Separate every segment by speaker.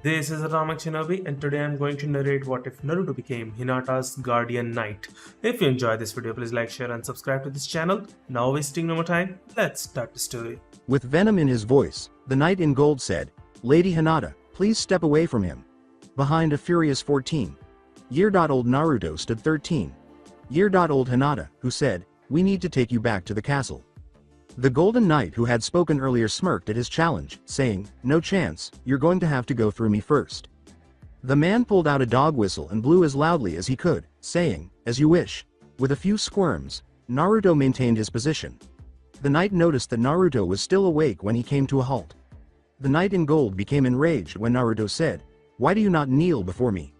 Speaker 1: This is Atomic Shinobi, and today I'm going to narrate what if Naruto became Hinata's guardian knight. If you enjoyed this video, please like, share, and subscribe to this channel. Now wasting no more time, let's start the story.
Speaker 2: With venom in his voice, the knight in gold said, "Lady Hinata, please step away from him." Behind a furious 14-year-old Naruto stood 13-year-old Hinata, who said, "We need to take you back to the castle." The Golden Knight who had spoken earlier smirked at his challenge, saying, "No chance, you're going to have to go through me first." The man pulled out a dog whistle and blew as loudly as he could, saying, "As you wish." With a few squirms, Naruto maintained his position. The knight noticed that Naruto was still awake when he came to a halt. The knight in gold became enraged when Naruto said, "Why do you not kneel before me?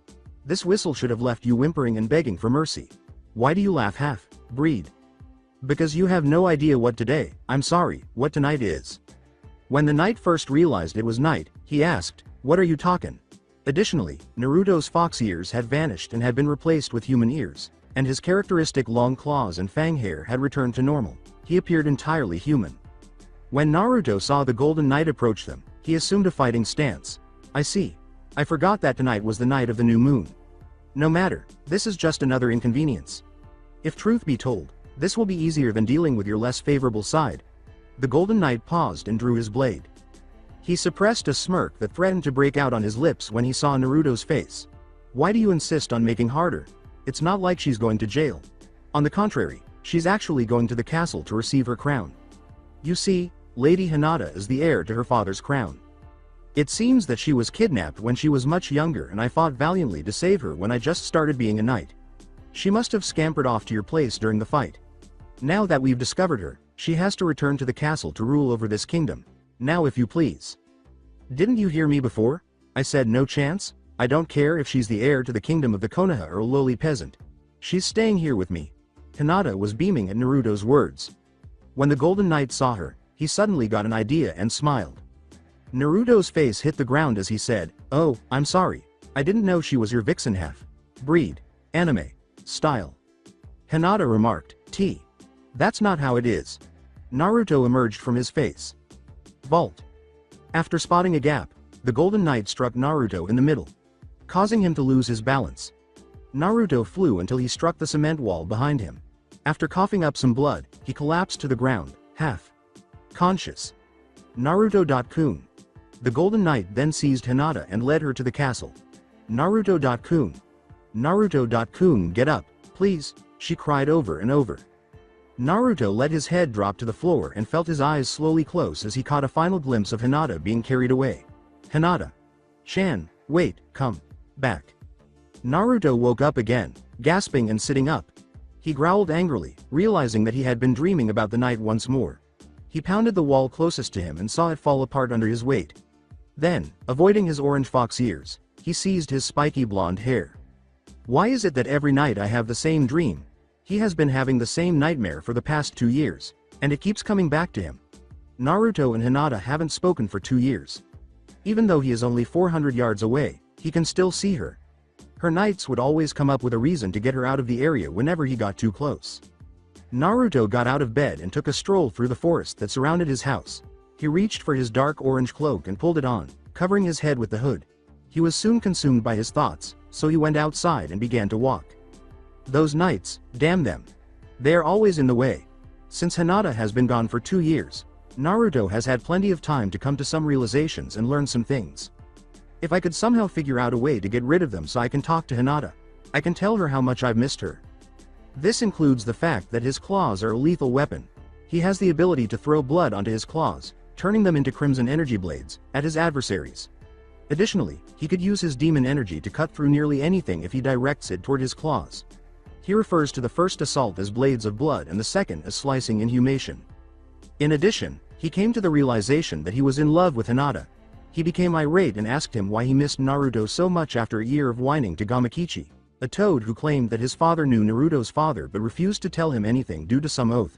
Speaker 2: This whistle should have left you whimpering and begging for mercy. Why do you laugh half-breed? Because you have no idea what what tonight is." When the knight first realized it was night, he asked, "What are you talking?" Additionally, Naruto's fox ears had vanished and had been replaced with human ears, and his characteristic long claws and fang hair had returned to normal. He appeared entirely human. When Naruto saw the Golden Knight approach them, he assumed a fighting stance. "I see. I forgot that tonight was the night of the new moon. No matter, this is just another inconvenience. If truth be told, this will be easier than dealing with your less favorable side." The Golden Knight paused and drew his blade. He suppressed a smirk that threatened to break out on his lips when he saw Naruto's face. "Why do you insist on making harder? It's not like she's going to jail. On the contrary, she's actually going to the castle to receive her crown. You see, Lady Hinata is the heir to her father's crown. It seems that she was kidnapped when she was much younger, and I fought valiantly to save her when I just started being a knight. She must have scampered off to your place during the fight. Now that we've discovered her, she has to return to the castle to rule over this kingdom. Now if you please." "Didn't you hear me before? I said no chance. I don't care if she's the heir to the kingdom of the Konoha or a lowly peasant. She's staying here with me." Hinata was beaming at Naruto's words. When the Golden Knight saw her, he suddenly got an idea and smiled. Naruto's face hit the ground as he said, "Oh, I'm sorry. I didn't know she was your vixen half-breed. Anime style." Hinata remarked, "That's not how it is." Naruto emerged from his face. Vault. After spotting a gap, the Golden Knight struck Naruto in the middle, causing him to lose his balance. Naruto flew until he struck the cement wall behind him. After coughing up some blood, he collapsed to the ground, half-conscious. Naruto-kun. The Golden Knight then seized Hinata and led her to the castle. Naruto-kun. Naruto-kun, get up, please, she cried over and over. Naruto let his head drop to the floor and felt his eyes slowly close as he caught a final glimpse of Hinata being carried away. "Hinata-chan, wait, come back." Naruto woke up again, gasping and sitting up. He growled angrily, realizing that he had been dreaming about the night once more. He pounded the wall closest to him and saw it fall apart under his weight. Then, avoiding his orange fox ears, he seized his spiky blonde hair. "Why is it that every night I have the same dream? He has been having the same nightmare for the past 2 years, and it keeps coming back to him." Naruto and Hinata haven't spoken for 2 years. Even though he is only 400 yards away, he can still see her. Her knights would always come up with a reason to get her out of the area whenever he got too close. Naruto got out of bed and took a stroll through the forest that surrounded his house. He reached for his dark orange cloak and pulled it on, covering his head with the hood. He was soon consumed by his thoughts, so he went outside and began to walk. Those knights, damn them. They are always in the way. Since Hinata has been gone for 2 years, Naruto has had plenty of time to come to some realizations and learn some things. If I could somehow figure out a way to get rid of them so I can talk to Hinata, I can tell her how much I've missed her. This includes the fact that his claws are a lethal weapon. He has the ability to throw blood onto his claws, turning them into crimson energy blades, at his adversaries. Additionally, he could use his demon energy to cut through nearly anything if he directs it toward his claws. He refers to the first assault as blades of blood and the second as slicing inhumation. In addition, he came to the realization that he was in love with Hinata. He became irate and asked him why he missed Naruto so much after a year of whining to Gamakichi, a toad who claimed that his father knew Naruto's father but refused to tell him anything due to some oath.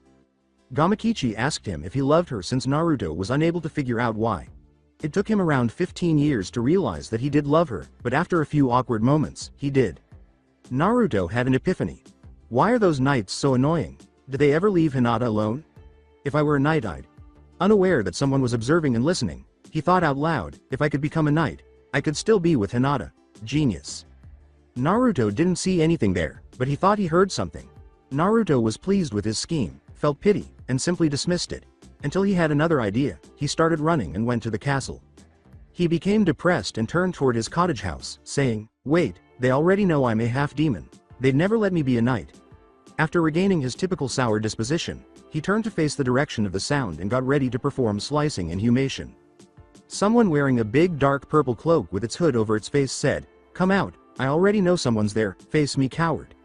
Speaker 2: Gamakichi asked him if he loved her since Naruto was unable to figure out why. It took him around 15 years to realize that he did love her, but after a few awkward moments, he did. Naruto had an epiphany. Why are those knights so annoying? Did they ever leave Hinata alone? If I were a knight, unaware that someone was observing and listening, he thought out loud, if I could become a knight, I could still be with Hinata. Genius. Naruto didn't see anything there, but he thought he heard something. Naruto was pleased with his scheme, felt pity, and simply dismissed it. Until he had another idea, he started running and went to the castle. He became depressed and turned toward his cottage house, saying, "Wait, they already know I'm a half-demon. They'd never let me be a knight." After regaining his typical sour disposition, he turned to face the direction of the sound and got ready to perform slicing and humation. Someone wearing a big dark purple cloak with its hood over its face said, "Come out, I already know someone's there, face me coward."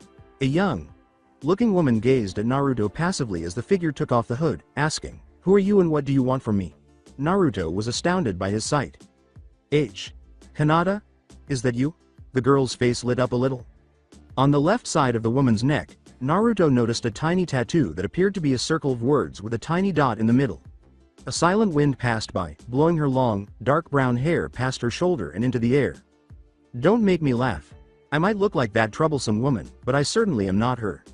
Speaker 2: A young-looking woman gazed at Naruto passively as the figure took off the hood, asking, "Who are you and what do you want from me?" Naruto was astounded by his sight. Hinata? Is that you?" The girl's face lit up a little. On the left side of the woman's neck, Naruto noticed a tiny tattoo that appeared to be a circle of words with a tiny dot in the middle. A silent wind passed by, blowing her long, dark brown hair past her shoulder and into the air. "Don't make me laugh. I might look like that troublesome woman, but I certainly am not her."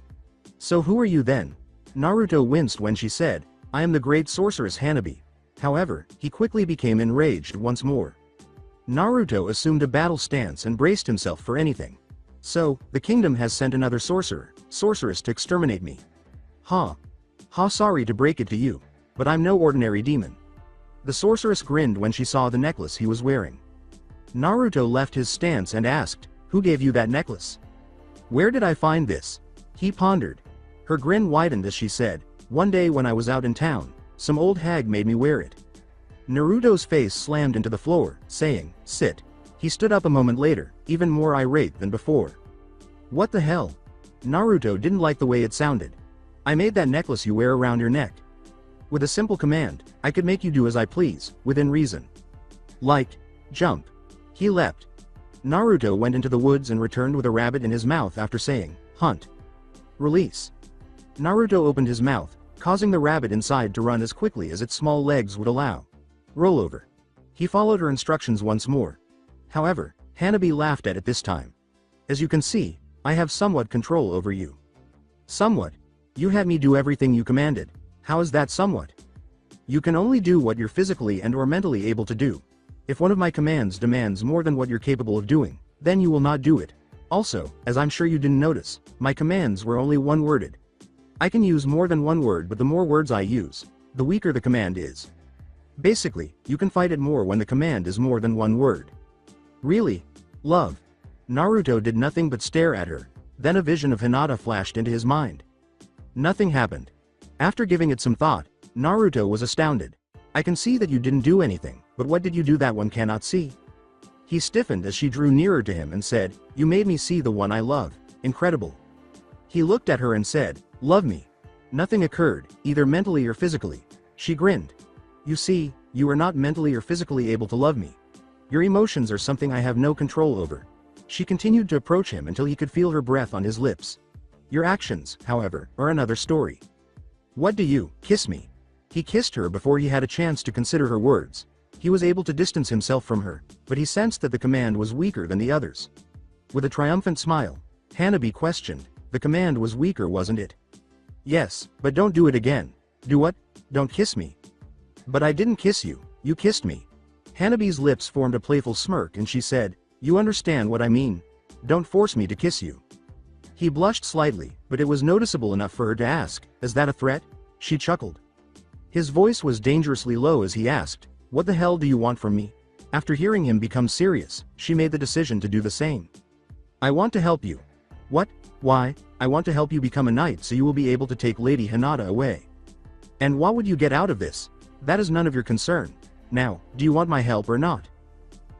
Speaker 2: "So who are you then?" Naruto winced when she said, "I am the great sorceress Hanabi." However, he quickly became enraged once more. Naruto assumed a battle stance and braced himself for anything. "So, the kingdom has sent another sorceress to exterminate me. Sorry to break it to you, but I'm no ordinary demon." The sorceress grinned when she saw the necklace he was wearing. Naruto left his stance and asked, "Who gave you that necklace?" "Where did I find this?" He pondered. Her grin widened as she said, "One day when I was out in town, some old hag made me wear it." Naruto's face slammed into the floor, saying, "Sit." He stood up a moment later, even more irate than before. "What the hell?" Naruto didn't like the way it sounded. "I made that necklace you wear around your neck. With a simple command, I could make you do as I please, within reason. Like, jump." He leapt. Naruto went into the woods and returned with a rabbit in his mouth after saying, "Hunt. Release." Naruto opened his mouth, causing the rabbit inside to run as quickly as its small legs would allow. "Roll over." He followed her instructions once more. However, Hanabi laughed at it this time. "As you can see, I have somewhat control over you." "Somewhat? You had me do everything you commanded. How is that somewhat?" "You can only do what you're physically and or mentally able to do. If one of my commands demands more than what you're capable of doing, then you will not do it. Also, as I'm sure you didn't notice, my commands were only one-worded. I can use more than one word, but the more words I use, the weaker the command is. Basically, you can fight it more when the command is more than one word." "Really? Love?" Naruto did nothing but stare at her. Then a vision of Hinata flashed into his mind. Nothing happened. After giving it some thought, Naruto was astounded. "I can see that you didn't do anything, but what did you do that one cannot see?" He stiffened as she drew nearer to him and said, "You made me see the one I love. Incredible." He looked at her and said, "Love me." Nothing occurred, either mentally or physically. She grinned. "You see, you are not mentally or physically able to love me. Your emotions are something I have no control over." She continued to approach him until he could feel her breath on his lips. "Your actions, however, are another story." "What do you, kiss me?" He kissed her before he had a chance to consider her words. He was able to distance himself from her, but he sensed that the command was weaker than the others. With a triumphant smile, Hanabi questioned, "The command was weaker, wasn't it?" "Yes, but don't do it again." "Do what?" "Don't kiss me." "But I didn't kiss you, you kissed me." Hanabi's lips formed a playful smirk and she said, "You understand what I mean. Don't force me to kiss you." He blushed slightly, but it was noticeable enough for her to ask, "Is that a threat?" She chuckled. His voice was dangerously low as he asked, "What the hell do you want from me?" After hearing him become serious, she made the decision to do the same. "I want to help you." "What? Why?" "I want to help you become a knight so you will be able to take Lady Hinata away." "And what would you get out of this?" "That is none of your concern. Now, do you want my help or not?"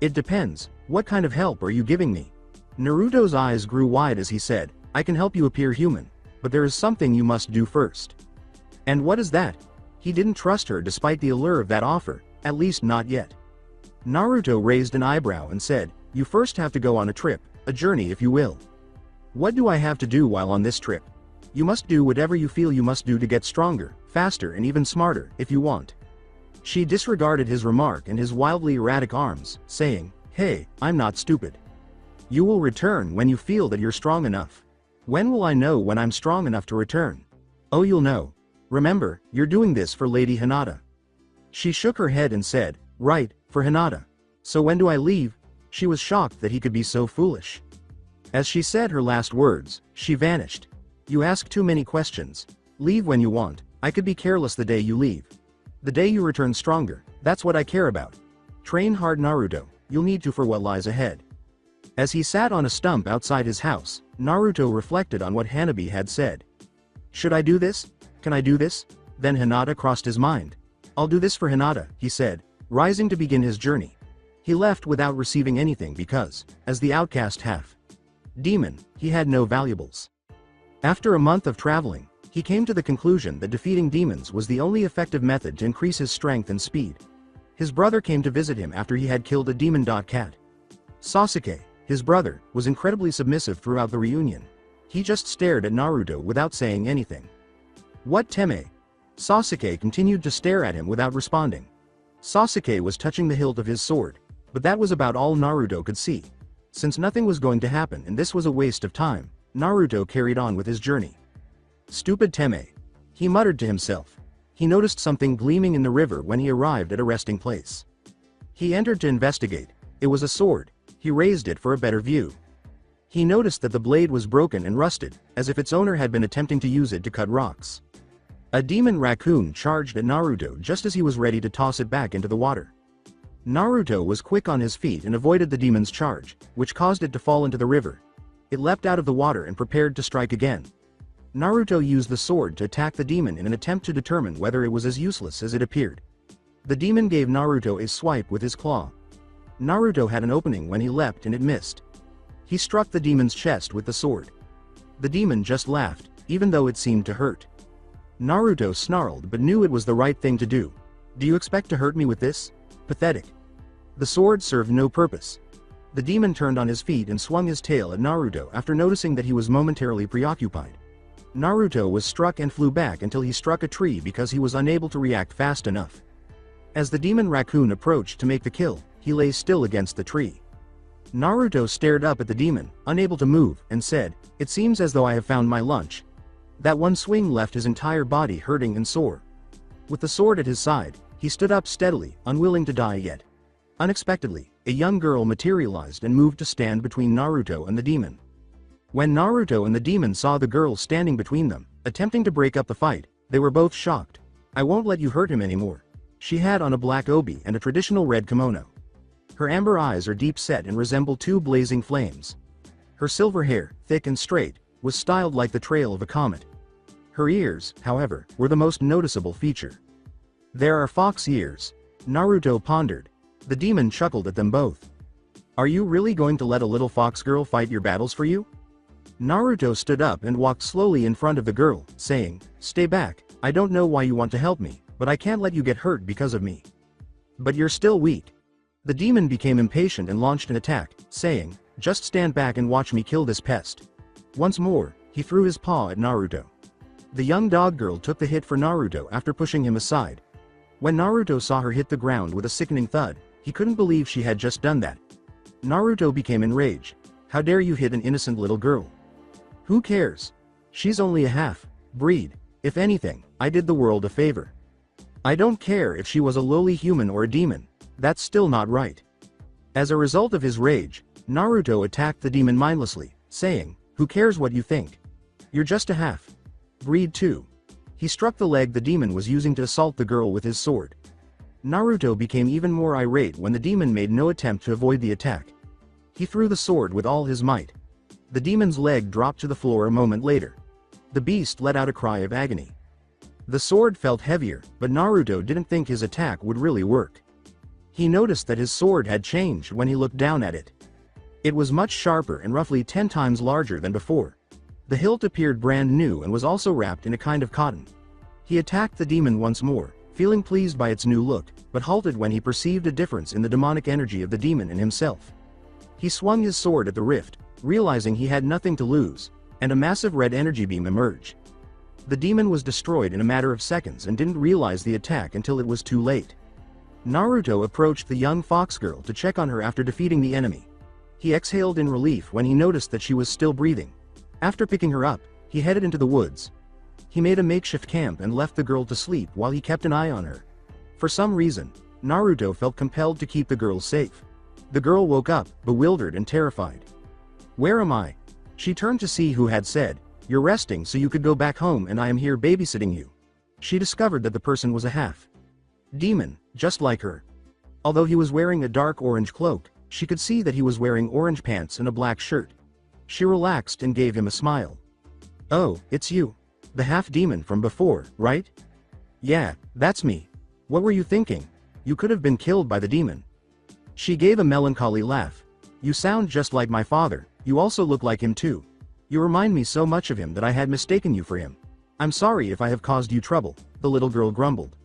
Speaker 2: "It depends. What kind of help are you giving me?" Naruto's eyes grew wide as he said, "I can help you appear human, but there is something you must do first." "And what is that?" He didn't trust her despite the allure of that offer, at least not yet. Naruto raised an eyebrow and said, "You first have to go on a trip, a journey if you will." "What do I have to do while on this trip?" "You must do whatever you feel you must do to get stronger, faster and even smarter, if you want." She disregarded his remark and his wildly erratic arms, saying, "Hey, I'm not stupid. You will return when you feel that you're strong enough." "When will I know when I'm strong enough to return?" "Oh, you'll know. Remember, you're doing this for Lady Hinata." She shook her head and said, "Right, for Hinata. So when do I leave?" She was shocked that he could be so foolish. As she said her last words, she vanished. You ask too many questions. Leave when you want. I could be careless the day you leave. The day you return stronger, that's what I care about. Train hard, Naruto, you'll need to for what lies ahead. As he sat on a stump outside his house, Naruto reflected on what Hanabi had said. Should I do this? Can I do this? Then Hinata crossed his mind. I'll do this for Hinata, he said, rising to begin his journey. He left without receiving anything because, as the outcast half demon, he had no valuables. After a month of traveling, he came to the conclusion that defeating demons was the only effective method to increase his strength and speed. His brother came to visit him after he had killed a demon cat. Sasuke, his brother, was incredibly submissive throughout the reunion. He just stared at Naruto without saying anything. What teme? Sasuke continued to stare at him without responding. Sasuke was touching the hilt of his sword, but that was about all Naruto could see. Since nothing was going to happen and this was a waste of time, Naruto carried on with his journey. Stupid teme. He muttered to himself. He noticed something gleaming in the river when he arrived at a resting place. He entered to investigate. It was a sword. He raised it for a better view. He noticed that the blade was broken and rusted, as if its owner had been attempting to use it to cut rocks. A demon raccoon charged at Naruto just as he was ready to toss it back into the water. Naruto was quick on his feet and avoided the demon's charge, which caused it to fall into the river. It leapt out of the water and prepared to strike again. Naruto used the sword to attack the demon in an attempt to determine whether it was as useless as it appeared. The demon gave Naruto a swipe with his claw. Naruto had an opening when he leapt and it missed. He struck the demon's chest with the sword. The demon just laughed, even though it seemed to hurt. Naruto snarled but knew it was the right thing to do. Do you expect to hurt me with this? Pathetic. The sword served no purpose. The demon turned on his feet and swung his tail at Naruto after noticing that he was momentarily preoccupied. Naruto was struck and flew back until he struck a tree because he was unable to react fast enough. As the demon raccoon approached to make the kill, he lay still against the tree. Naruto stared up at the demon, unable to move, and said, "It seems as though I have found my lunch." That one swing left his entire body hurting and sore. With the sword at his side, he stood up steadily, unwilling to die yet. Unexpectedly, a young girl materialized and moved to stand between Naruto and the demon. When Naruto and the demon saw the girl standing between them, attempting to break up the fight, they were both shocked. "I won't let you hurt him anymore." She had on a black obi and a traditional red kimono. Her amber eyes are deep set and resemble two blazing flames. Her silver hair, thick and straight, was styled like the trail of a comet. Her ears, however, were the most noticeable feature. "There are fox ears," Naruto pondered. The demon chuckled at them both. "Are you really going to let a little fox girl fight your battles for you?" Naruto stood up and walked slowly in front of the girl, saying, "Stay back, I don't know why you want to help me, but I can't let you get hurt because of me." "But you're still weak." The demon became impatient and launched an attack, saying, "Just stand back and watch me kill this pest." Once more, he threw his paw at Naruto. The young dog girl took the hit for Naruto after pushing him aside. When Naruto saw her hit the ground with a sickening thud, he couldn't believe she had just done that. Naruto became enraged. "How dare you hit an innocent little girl? Who cares? She's only a half-breed. If anything, I did the world a favor. I don't care if she was a lowly human or a demon. That's still not right." As a result of his rage, Naruto attacked the demon mindlessly, saying, "Who cares what you think? You're just a half-breed too." He struck the leg the demon was using to assault the girl with his sword. Naruto became even more irate when the demon made no attempt to avoid the attack. He threw the sword with all his might. The demon's leg dropped to the floor a moment later. The beast let out a cry of agony. The sword felt heavier, but Naruto didn't think his attack would really work. He noticed that his sword had changed when he looked down at it. It was much sharper and roughly 10 times larger than before. The hilt appeared brand new and was also wrapped in a kind of cotton. He attacked the demon once more, feeling pleased by its new look, but halted when he perceived a difference in the demonic energy of the demon and himself. He swung his sword at the rift, realizing he had nothing to lose, and a massive red energy beam emerged. The demon was destroyed in a matter of seconds and didn't realize the attack until it was too late. Naruto approached the young fox girl to check on her after defeating the enemy. He exhaled in relief when he noticed that she was still breathing. After picking her up, he headed into the woods. He made a makeshift camp and left the girl to sleep while he kept an eye on her. For some reason, Naruto felt compelled to keep the girl safe. The girl woke up, bewildered and terrified. Where am I? She turned to see who had said, "You're resting so you could go back home and I am here babysitting you." She discovered that the person was a half-demon, just like her. Although he was wearing a dark orange cloak, she could see that he was wearing orange pants and a black shirt. She relaxed and gave him a smile. "Oh, it's you. The half-demon from before, right?" "Yeah, that's me. What were you thinking? You could have been killed by the demon." She gave a melancholy laugh. "You sound just like my father, you also look like him too. You remind me so much of him that I had mistaken you for him. I'm sorry if I have caused you trouble," the little girl grumbled.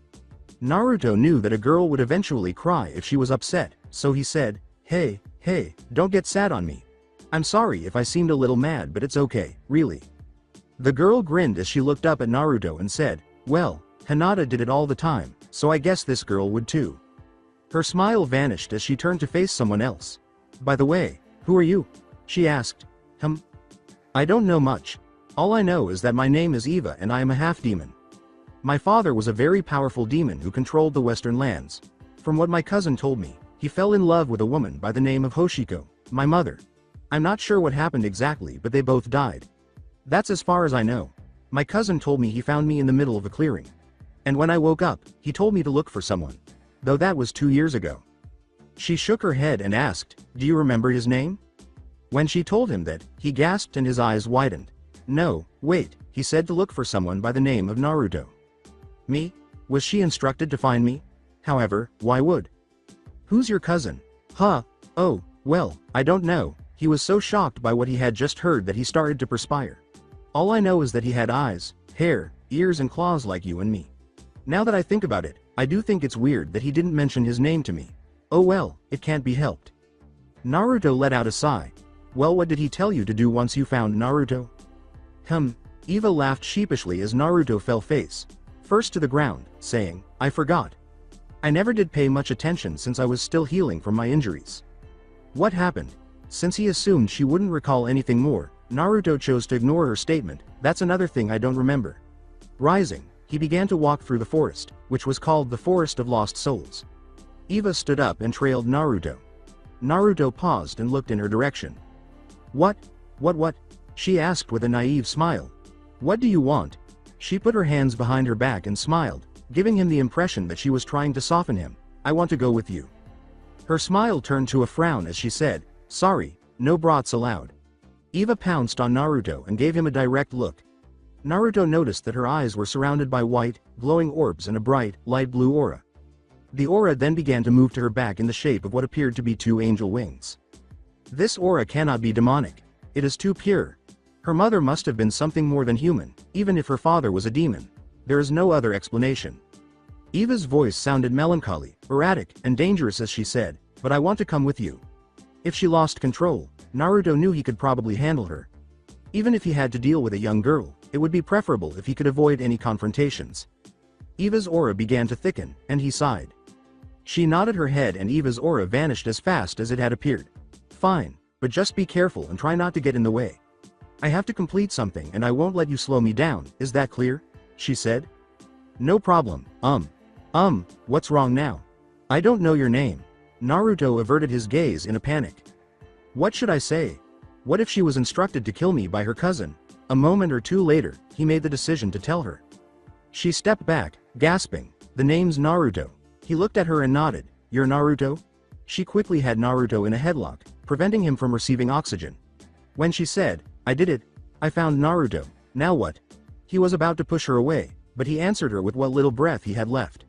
Speaker 2: Naruto knew that a girl would eventually cry if she was upset, so he said, Hey, don't get sad on me. I'm sorry if I seemed a little mad, but it's okay, really." The girl grinned as she looked up at Naruto and said, "Well, Hinata did it all the time, so I guess this girl would too." Her smile vanished as she turned to face someone else. "By the way, who are you?" she asked. I don't know much. All I know is that my name is Eva and I am a half-demon. My father was a very powerful demon who controlled the western lands. From what my cousin told me, he fell in love with a woman by the name of Hoshiko, my mother. I'm not sure what happened exactly, but they both died. That's as far as I know. My cousin told me he found me in the middle of a clearing. And when I woke up, he told me to look for someone. Though that was 2 years ago. She shook her head and asked, "Do you remember his name?" When she told him that, he gasped and his eyes widened. "No, wait," he said, "to look for someone by the name of Naruto." Me? Was she instructed to find me? However, why would? "Who's your cousin?" Oh, well, I don't know." He was so shocked by what he had just heard that he started to perspire. "All I know is that he had eyes, hair, ears and claws like you and me. Now that I think about it, I do think it's weird that he didn't mention his name to me. Oh well, it can't be helped." Naruto let out a sigh. "Well, what did he tell you to do once you found Naruto?" Eva laughed sheepishly as Naruto fell face first to the ground, saying, "I forgot. I never did pay much attention since I was still healing from my injuries." What happened? Since he assumed she wouldn't recall anything more, Naruto chose to ignore her statement. "That's another thing I don't remember." Rising, he began to walk through the forest, which was called the Forest of Lost Souls. Eva stood up and trailed Naruto. Naruto paused and looked in her direction. What? She asked with a naive smile. "What do you want?" She put her hands behind her back and smiled, giving him the impression that she was trying to soften him. "I want to go with you." Her smile turned to a frown as she said, "Sorry, no brats allowed." Eva pounced on Naruto and gave him a direct look. Naruto noticed that her eyes were surrounded by white, glowing orbs and a bright, light blue aura. The aura then began to move to her back in the shape of what appeared to be 2 angel wings. This aura cannot be demonic. It is too pure. Her mother must have been something more than human, even if her father was a demon. There is no other explanation. Eva's voice sounded melancholy, erratic, and dangerous as she said, "But I want to come with you." If she lost control, Naruto knew he could probably handle her. Even if he had to deal with a young girl, it would be preferable if he could avoid any confrontations. Eva's aura began to thicken, and he sighed. She nodded her head and Eva's aura vanished as fast as it had appeared. "Fine, but just be careful and try not to get in the way. I have to complete something and I won't let you slow me down, is that clear?" she said. "No problem, what's wrong now?" "I don't know your name." Naruto averted his gaze in a panic. What should I say? What if she was instructed to kill me by her cousin? A moment or two later, he made the decision to tell her. She stepped back, gasping, "The name's Naruto." He looked at her and nodded. "You're Naruto?" She quickly had Naruto in a headlock, preventing him from receiving oxygen. When she said, "I did it. I found Naruto. Now what?" He was about to push her away, but he answered her with what little breath he had left.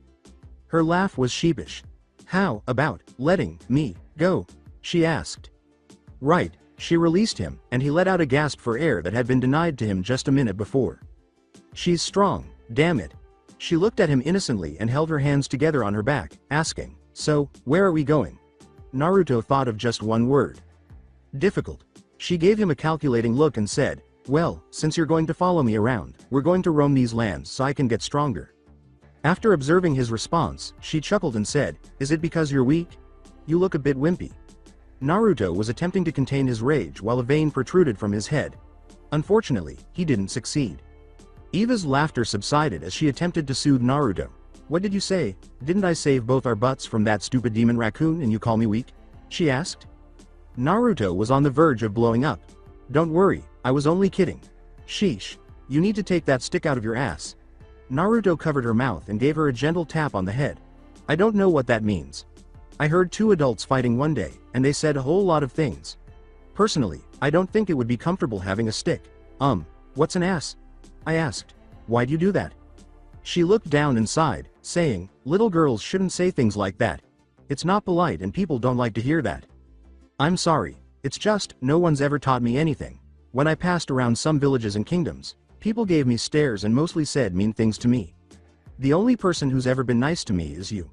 Speaker 2: Her laugh was sheepish. "How about letting me go?" she asked. Right, she released him, and he let out a gasp for air that had been denied to him just a minute before. "She's strong, damn it." She looked at him innocently and held her hands together on her back, asking, "So, where are we going?" Naruto thought of just one word. Difficult. She gave him a calculating look and said, "Well, since you're going to follow me around, we're going to roam these lands so I can get stronger." After observing his response, she chuckled and said, "Is it because you're weak? You look a bit wimpy." Naruto was attempting to contain his rage while a vein protruded from his head. Unfortunately, he didn't succeed. Eva's laughter subsided as she attempted to soothe Naruto. "What did you say? Didn't I save both our butts from that stupid demon raccoon and you call me weak?" she asked. Naruto was on the verge of blowing up. Don't worry, I was only kidding. Sheesh. You need to take that stick out of your ass. Naruto covered her mouth and gave her a gentle tap on the head. I don't know what that means. I heard two adults fighting one day, and they said a whole lot of things. Personally, I don't think it would be comfortable having a stick. What's an ass? I asked. Why'd you do that? She looked down and sighed, saying, little girls shouldn't say things like that. It's not polite and people don't like to hear that. I'm sorry, it's just, no one's ever taught me anything. When I passed around some villages and kingdoms, people gave me stares and mostly said mean things to me. The only person who's ever been nice to me is you.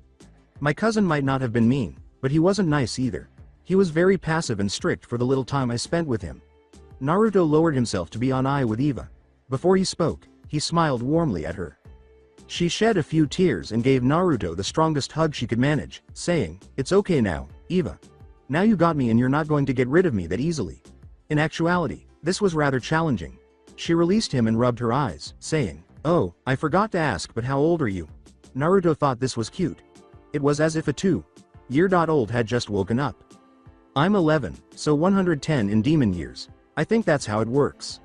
Speaker 2: My cousin might not have been mean, but he wasn't nice either. He was very passive and strict for the little time I spent with him. Naruto lowered himself to be on eye with Eva. Before he spoke, he smiled warmly at her. She shed a few tears and gave Naruto the strongest hug she could manage, saying, it's okay now, Eva. Now you got me and you're not going to get rid of me that easily. In actuality, this was rather challenging. She released him and rubbed her eyes, saying, oh, I forgot to ask, but how old are you? Naruto thought this was cute. It was as if a 2-year-old had just woken up. I'm 11, so 110 in demon years. I think that's how it works.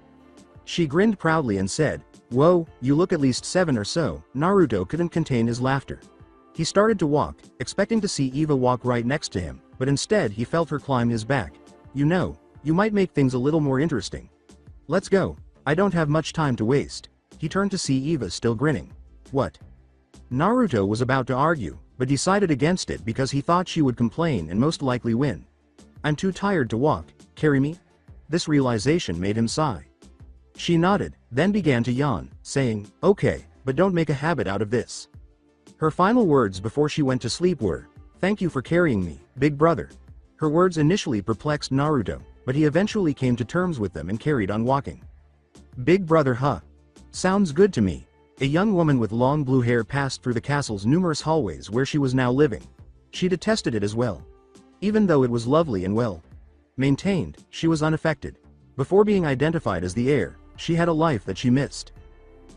Speaker 2: She grinned proudly and said, whoa, you look at least 7 or so. Naruto couldn't contain his laughter. He started to walk, expecting to see Eva walk right next to him, but instead he felt her climb his back. You know, you might make things a little more interesting. Let's go. I don't have much time to waste. He turned to see Eva still grinning. What? Naruto was about to argue, but decided against it because he thought she would complain and most likely win. I'm too tired to walk, carry me? This realization made him sigh. She nodded, then began to yawn, saying, okay, but don't make a habit out of this. Her final words before she went to sleep were, thank you for carrying me, big brother. Her words initially perplexed Naruto, but he eventually came to terms with them and carried on walking. Big brother, huh? Sounds good to me. A young woman with long blue hair passed through the castle's numerous hallways where she was now living. She detested it as well. Even though it was lovely and well maintained, she was unaffected. Before being identified as the heir, she had a life that she missed.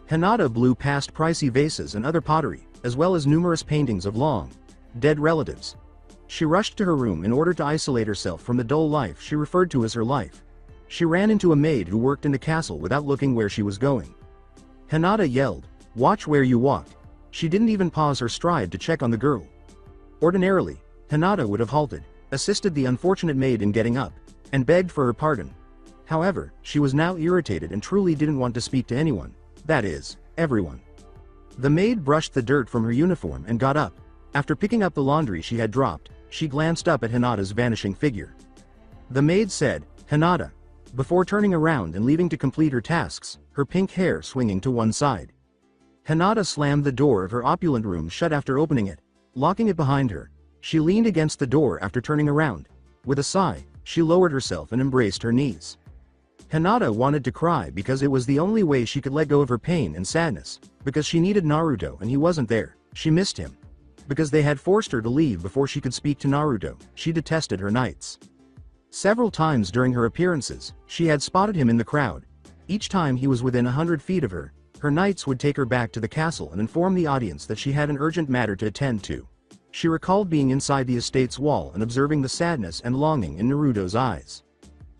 Speaker 2: Hinata blew past pricey vases and other pottery, as well as numerous paintings of long dead relatives. She rushed to her room in order to isolate herself from the dull life she referred to as her life. She ran into a maid who worked in the castle without looking where she was going. Hinata yelled, watch where you walk. She didn't even pause her stride to check on the girl. Ordinarily, Hinata would have halted, assisted the unfortunate maid in getting up, and begged for her pardon. However, she was now irritated and truly didn't want to speak to anyone, that is, everyone. The maid brushed the dirt from her uniform and got up. After picking up the laundry she had dropped, she glanced up at Hinata's vanishing figure. The maid said, Hinata, before turning around and leaving to complete her tasks, her pink hair swinging to one side. Hinata slammed the door of her opulent room shut after opening it, locking it behind her. She leaned against the door after turning around. With a sigh, she lowered herself and embraced her knees. Hinata wanted to cry because it was the only way she could let go of her pain and sadness, because she needed Naruto and he wasn't there. She missed him. Because they had forced her to leave before she could speak to Naruto, she detested her nights. Several times during her appearances, she had spotted him in the crowd. Each time he was within 100 feet of her, her knights would take her back to the castle and inform the audience that she had an urgent matter to attend to. She recalled being inside the estate's wall and observing the sadness and longing in Naruto's eyes.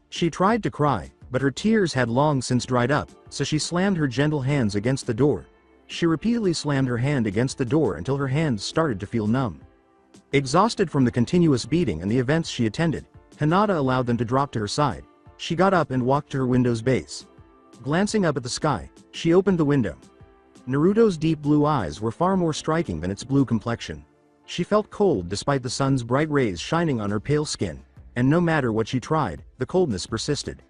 Speaker 2: She tried to cry, but her tears had long since dried up, so she slammed her gentle hands against the door. She repeatedly slammed her hand against the door until her hands started to feel numb. Exhausted from the continuous beating and the events she attended, Hinata allowed them to drop to her side. She got up and walked to her window's base. Glancing up at the sky, she opened the window. Naruto's deep blue eyes were far more striking than its blue complexion. She felt cold despite the sun's bright rays shining on her pale skin, and no matter what she tried, the coldness persisted.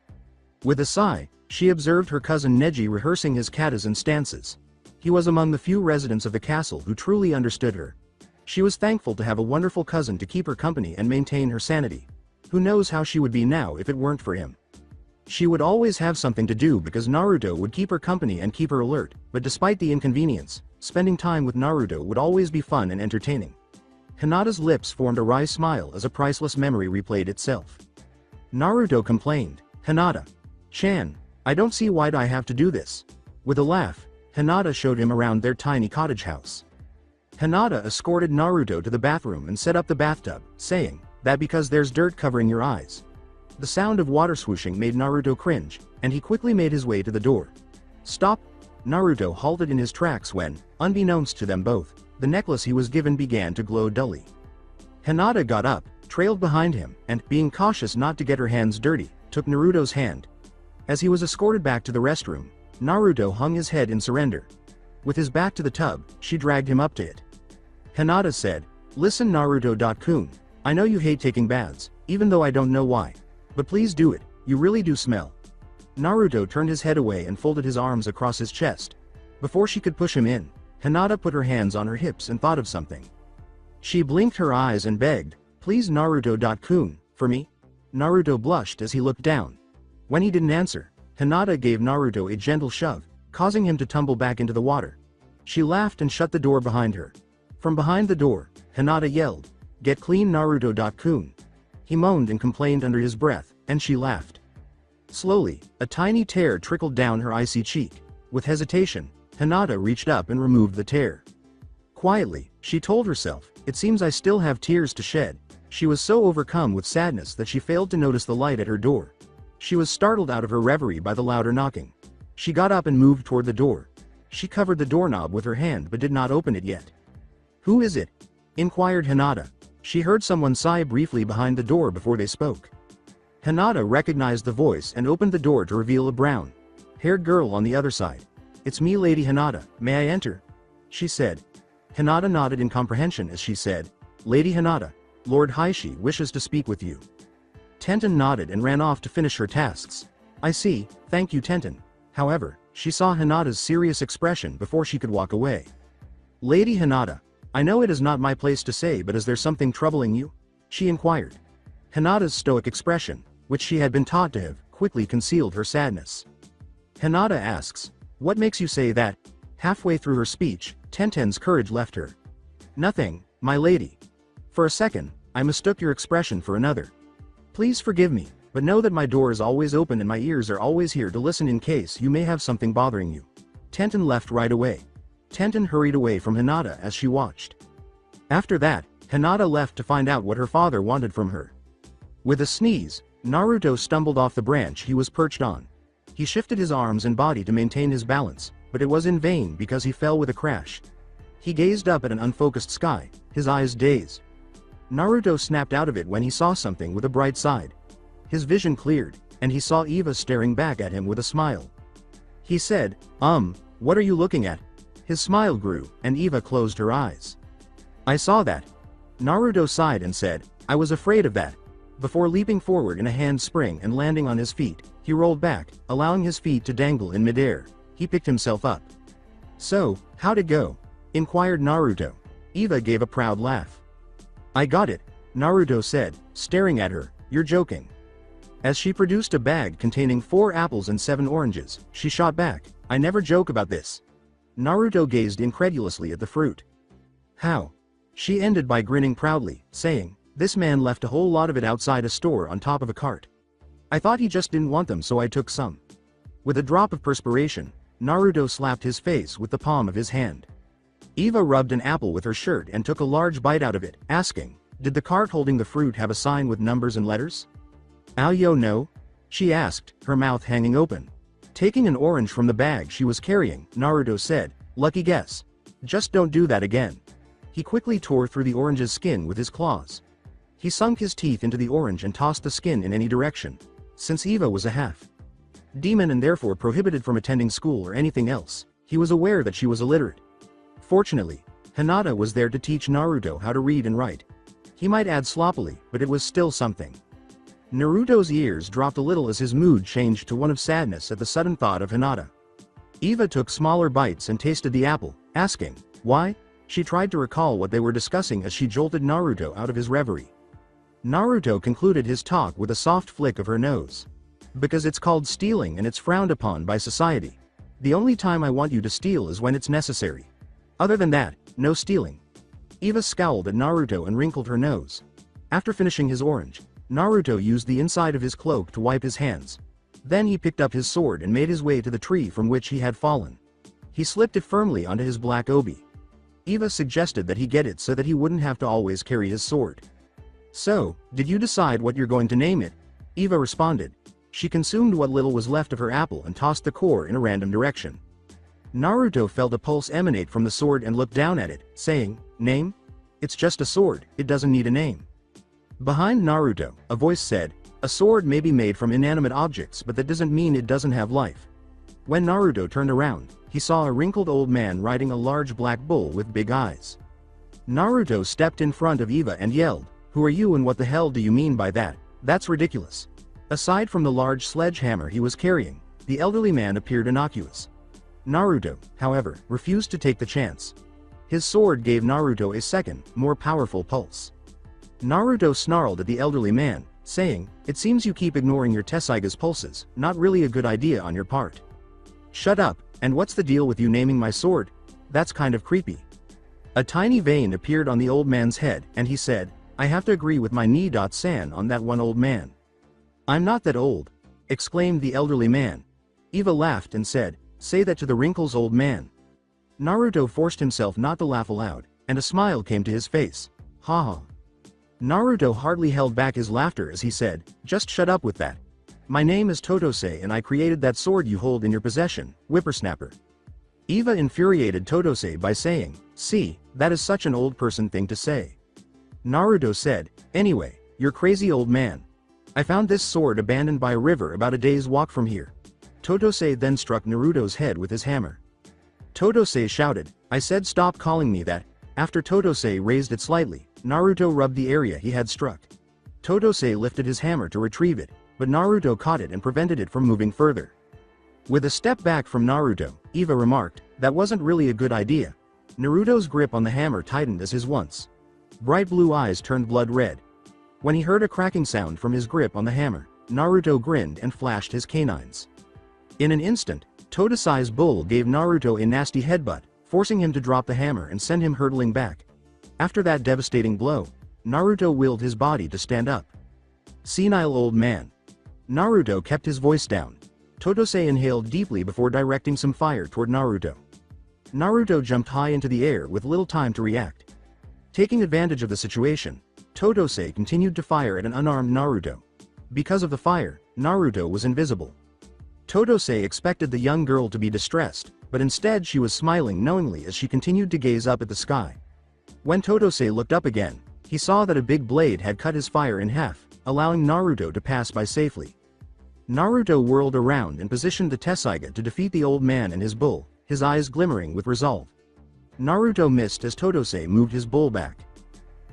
Speaker 2: With a sigh, she observed her cousin Neji rehearsing his katas and stances. He was among the few residents of the castle who truly understood her. She was thankful to have a wonderful cousin to keep her company and maintain her sanity. Who knows how she would be now if it weren't for him. She would always have something to do because Naruto would keep her company and keep her alert, but despite the inconvenience, spending time with Naruto would always be fun and entertaining. Hinata's lips formed a wry smile as a priceless memory replayed itself. Naruto complained, Hinata-chan, I don't see why'd I have to do this. With a laugh, Hinata showed him around their tiny cottage house. Hinata escorted Naruto to the bathroom and set up the bathtub, saying, That because there's dirt covering your eyes. The sound of water swooshing made Naruto cringe, and he quickly made his way to the door. Stop! Naruto halted in his tracks when, unbeknownst to them both, the necklace he was given began to glow dully. Hinata got up, trailed behind him, and, being cautious not to get her hands dirty, took Naruto's hand. As he was escorted back to the restroom, Naruto hung his head in surrender. With his back to the tub, she dragged him up to it. Hinata said, "Listen Naruto-kun, I know you hate taking baths, even though I don't know why. But please do it, you really do smell." Naruto turned his head away and folded his arms across his chest. Before she could push him in, Hinata put her hands on her hips and thought of something. She blinked her eyes and begged, "Please Naruto-kun, for me?" Naruto blushed as he looked down. When he didn't answer, Hinata gave Naruto a gentle shove, causing him to tumble back into the water. She laughed and shut the door behind her. From behind the door, Hinata yelled, "Get clean Naruto-kun." He moaned and complained under his breath, and she laughed. Slowly, a tiny tear trickled down her icy cheek. With hesitation, Hinata reached up and removed the tear. Quietly, she told herself, "It seems I still have tears to shed." She was so overcome with sadness that she failed to notice the light at her door. She was startled out of her reverie by the louder knocking. She got up and moved toward the door. She covered the doorknob with her hand but did not open it yet. "Who is it?" inquired Hinata. She heard someone sigh briefly behind the door before they spoke. Hinata recognized the voice and opened the door to reveal a brown-haired girl on the other side. "It's me, Lady Hinata, may I enter?" she said. Hinata nodded in comprehension as she said, "Lady Hinata, Lord Heishi wishes to speak with you." Tenten nodded and ran off to finish her tasks. "I see, thank you Tenten." However, she saw Hinata's serious expression before she could walk away. "Lady Hinata, I know it is not my place to say, but is there something troubling you?" she inquired. Hinata's stoic expression, which she had been taught to have, quickly concealed her sadness. Hinata asks, "What makes you say that?" Halfway through her speech, Tenten's courage left her. "Nothing, my lady. For a second, I mistook your expression for another. Please forgive me, but know that my door is always open and my ears are always here to listen in case you may have something bothering you." Tenten left right away. Tenten hurried away from Hinata as she watched. After that, Hinata left to find out what her father wanted from her. With a sneeze, Naruto stumbled off the branch he was perched on. He shifted his arms and body to maintain his balance, but it was in vain because he fell with a crash. He gazed up at an unfocused sky, his eyes dazed. Naruto snapped out of it when he saw something with a bright side. His vision cleared, and he saw Eva staring back at him with a smile. He said, what are you looking at?" His smile grew, and Eva closed her eyes. "I saw that." Naruto sighed and said, "I was afraid of that." Before leaping forward in a handspring and landing on his feet, he rolled back, allowing his feet to dangle in midair. He picked himself up. "So, how'd it go?" inquired Naruto. Eva gave a proud laugh. "I got it," Naruto said, staring at her. "You're joking." As she produced a bag containing 4 apples and 7 oranges, she shot back, "I never joke about this." Naruto gazed incredulously at the fruit. "How?" She ended by grinning proudly, saying, "This man left a whole lot of it outside a store on top of a cart. I thought he just didn't want them, so I took some." With a drop of perspiration, Naruto slapped his face with the palm of his hand. Eva rubbed an apple with her shirt and took a large bite out of it, asking, "Did the cart holding the fruit have a sign with numbers and letters?" "Ayo no?" she asked, her mouth hanging open. Taking an orange from the bag she was carrying, Naruto said, "Lucky guess. Just don't do that again." He quickly tore through the orange's skin with his claws. He sunk his teeth into the orange and tossed the skin in any direction. Since Eva was a half-demon and therefore prohibited from attending school or anything else, he was aware that she was illiterate. Fortunately, Hinata was there to teach Naruto how to read and write. He might add sloppily, but it was still something. Naruto's ears dropped a little as his mood changed to one of sadness at the sudden thought of Hinata. Eva took smaller bites and tasted the apple, asking, "Why?" She tried to recall what they were discussing as she jolted Naruto out of his reverie. Naruto concluded his talk with a soft flick of her nose. "Because it's called stealing and it's frowned upon by society. The only time I want you to steal is when it's necessary. Other than that, no stealing." Eva scowled at Naruto and wrinkled her nose. After finishing his orange, Naruto used the inside of his cloak to wipe his hands. Then he picked up his sword and made his way to the tree from which he had fallen. He slipped it firmly onto his black obi. Eva suggested that he get it so that he wouldn't have to always carry his sword. So, did you decide what you're going to name it? Eva responded. She consumed what little was left of her apple and tossed the core in a random direction. Naruto felt a pulse emanate from the sword and looked down at it, saying, "Name? It's just a sword, it doesn't need a name." Behind Naruto, a voice said, "A sword may be made from inanimate objects, but that doesn't mean it doesn't have life." When Naruto turned around, he saw a wrinkled old man riding a large black bull with big eyes. Naruto stepped in front of Eva and yelled, "Who are you and what the hell do you mean by that? That's ridiculous." Aside from the large sledgehammer he was carrying, the elderly man appeared innocuous. Naruto, however, refused to take the chance. His sword gave Naruto a second, more powerful pulse. Naruto snarled at the elderly man, saying, "It seems you keep ignoring your Tessaiga's pulses, not really a good idea on your part." "Shut up, and what's the deal with you naming my sword? That's kind of creepy." A tiny vein appeared on the old man's head, and he said, "I have to agree with my Ni-san on that one, old man." "I'm not that old," exclaimed the elderly man. Eva laughed and said, "Say that to the wrinkles, old man." Naruto forced himself not to laugh aloud, and a smile came to his face. "Ha ha." Naruto hardly held back his laughter as he said, "Just shut up with that. My name is Totose and I created that sword you hold in your possession, whippersnapper." Eva infuriated Totose by saying, "See, that is such an old person thing to say." Naruto said, "Anyway, you're crazy, old man. I found this sword abandoned by a river about a day's walk from here." Totose then struck Naruto's head with his hammer. Totose shouted, "I said stop calling me that." After Totose raised it slightly, Naruto rubbed the area he had struck. Totose lifted his hammer to retrieve it, but Naruto caught it and prevented it from moving further. With a step back from Naruto, Eva remarked, "That wasn't really a good idea." Naruto's grip on the hammer tightened as his once bright blue eyes turned blood red. When he heard a cracking sound from his grip on the hammer, Naruto grinned and flashed his canines. In an instant, Totosai's bull gave Naruto a nasty headbutt, forcing him to drop the hammer and send him hurtling back. After that devastating blow, Naruto willed his body to stand up. "Senile old man." Naruto kept his voice down. Totose inhaled deeply before directing some fire toward Naruto. Naruto jumped high into the air with little time to react. Taking advantage of the situation, Totose continued to fire at an unarmed Naruto. Because of the fire, Naruto was invisible. Totose expected the young girl to be distressed, but instead she was smiling knowingly as she continued to gaze up at the sky. When Totose looked up again, he saw that a big blade had cut his fire in half, allowing Naruto to pass by safely. Naruto whirled around and positioned the Tessaiga to defeat the old man and his bull, his eyes glimmering with resolve. Naruto missed as Totose moved his bull back.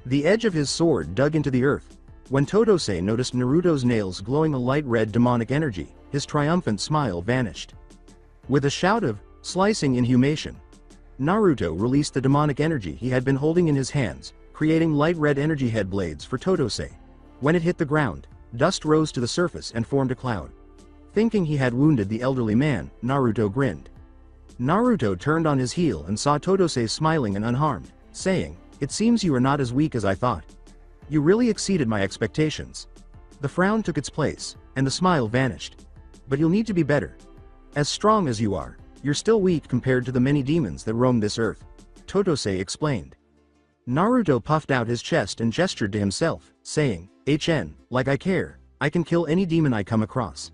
Speaker 2: The edge of his sword dug into the earth. When Totose noticed Naruto's nails glowing a light red demonic energy, his triumphant smile vanished. With a shout of slicing inhumation, Naruto released the demonic energy he had been holding in his hands, creating light red energy head blades for Totose. When it hit the ground, dust rose to the surface and formed a cloud. Thinking he had wounded the elderly man, Naruto grinned. Naruto turned on his heel and saw Totose smiling and unharmed, saying, "It seems you are not as weak as I thought. You really exceeded my expectations." The frown took its place, and the smile vanished. "But you'll need to be better. As strong as you are, you're still weak compared to the many demons that roam this earth," Totose explained. Naruto puffed out his chest and gestured to himself, saying, like I care, I can kill any demon I come across."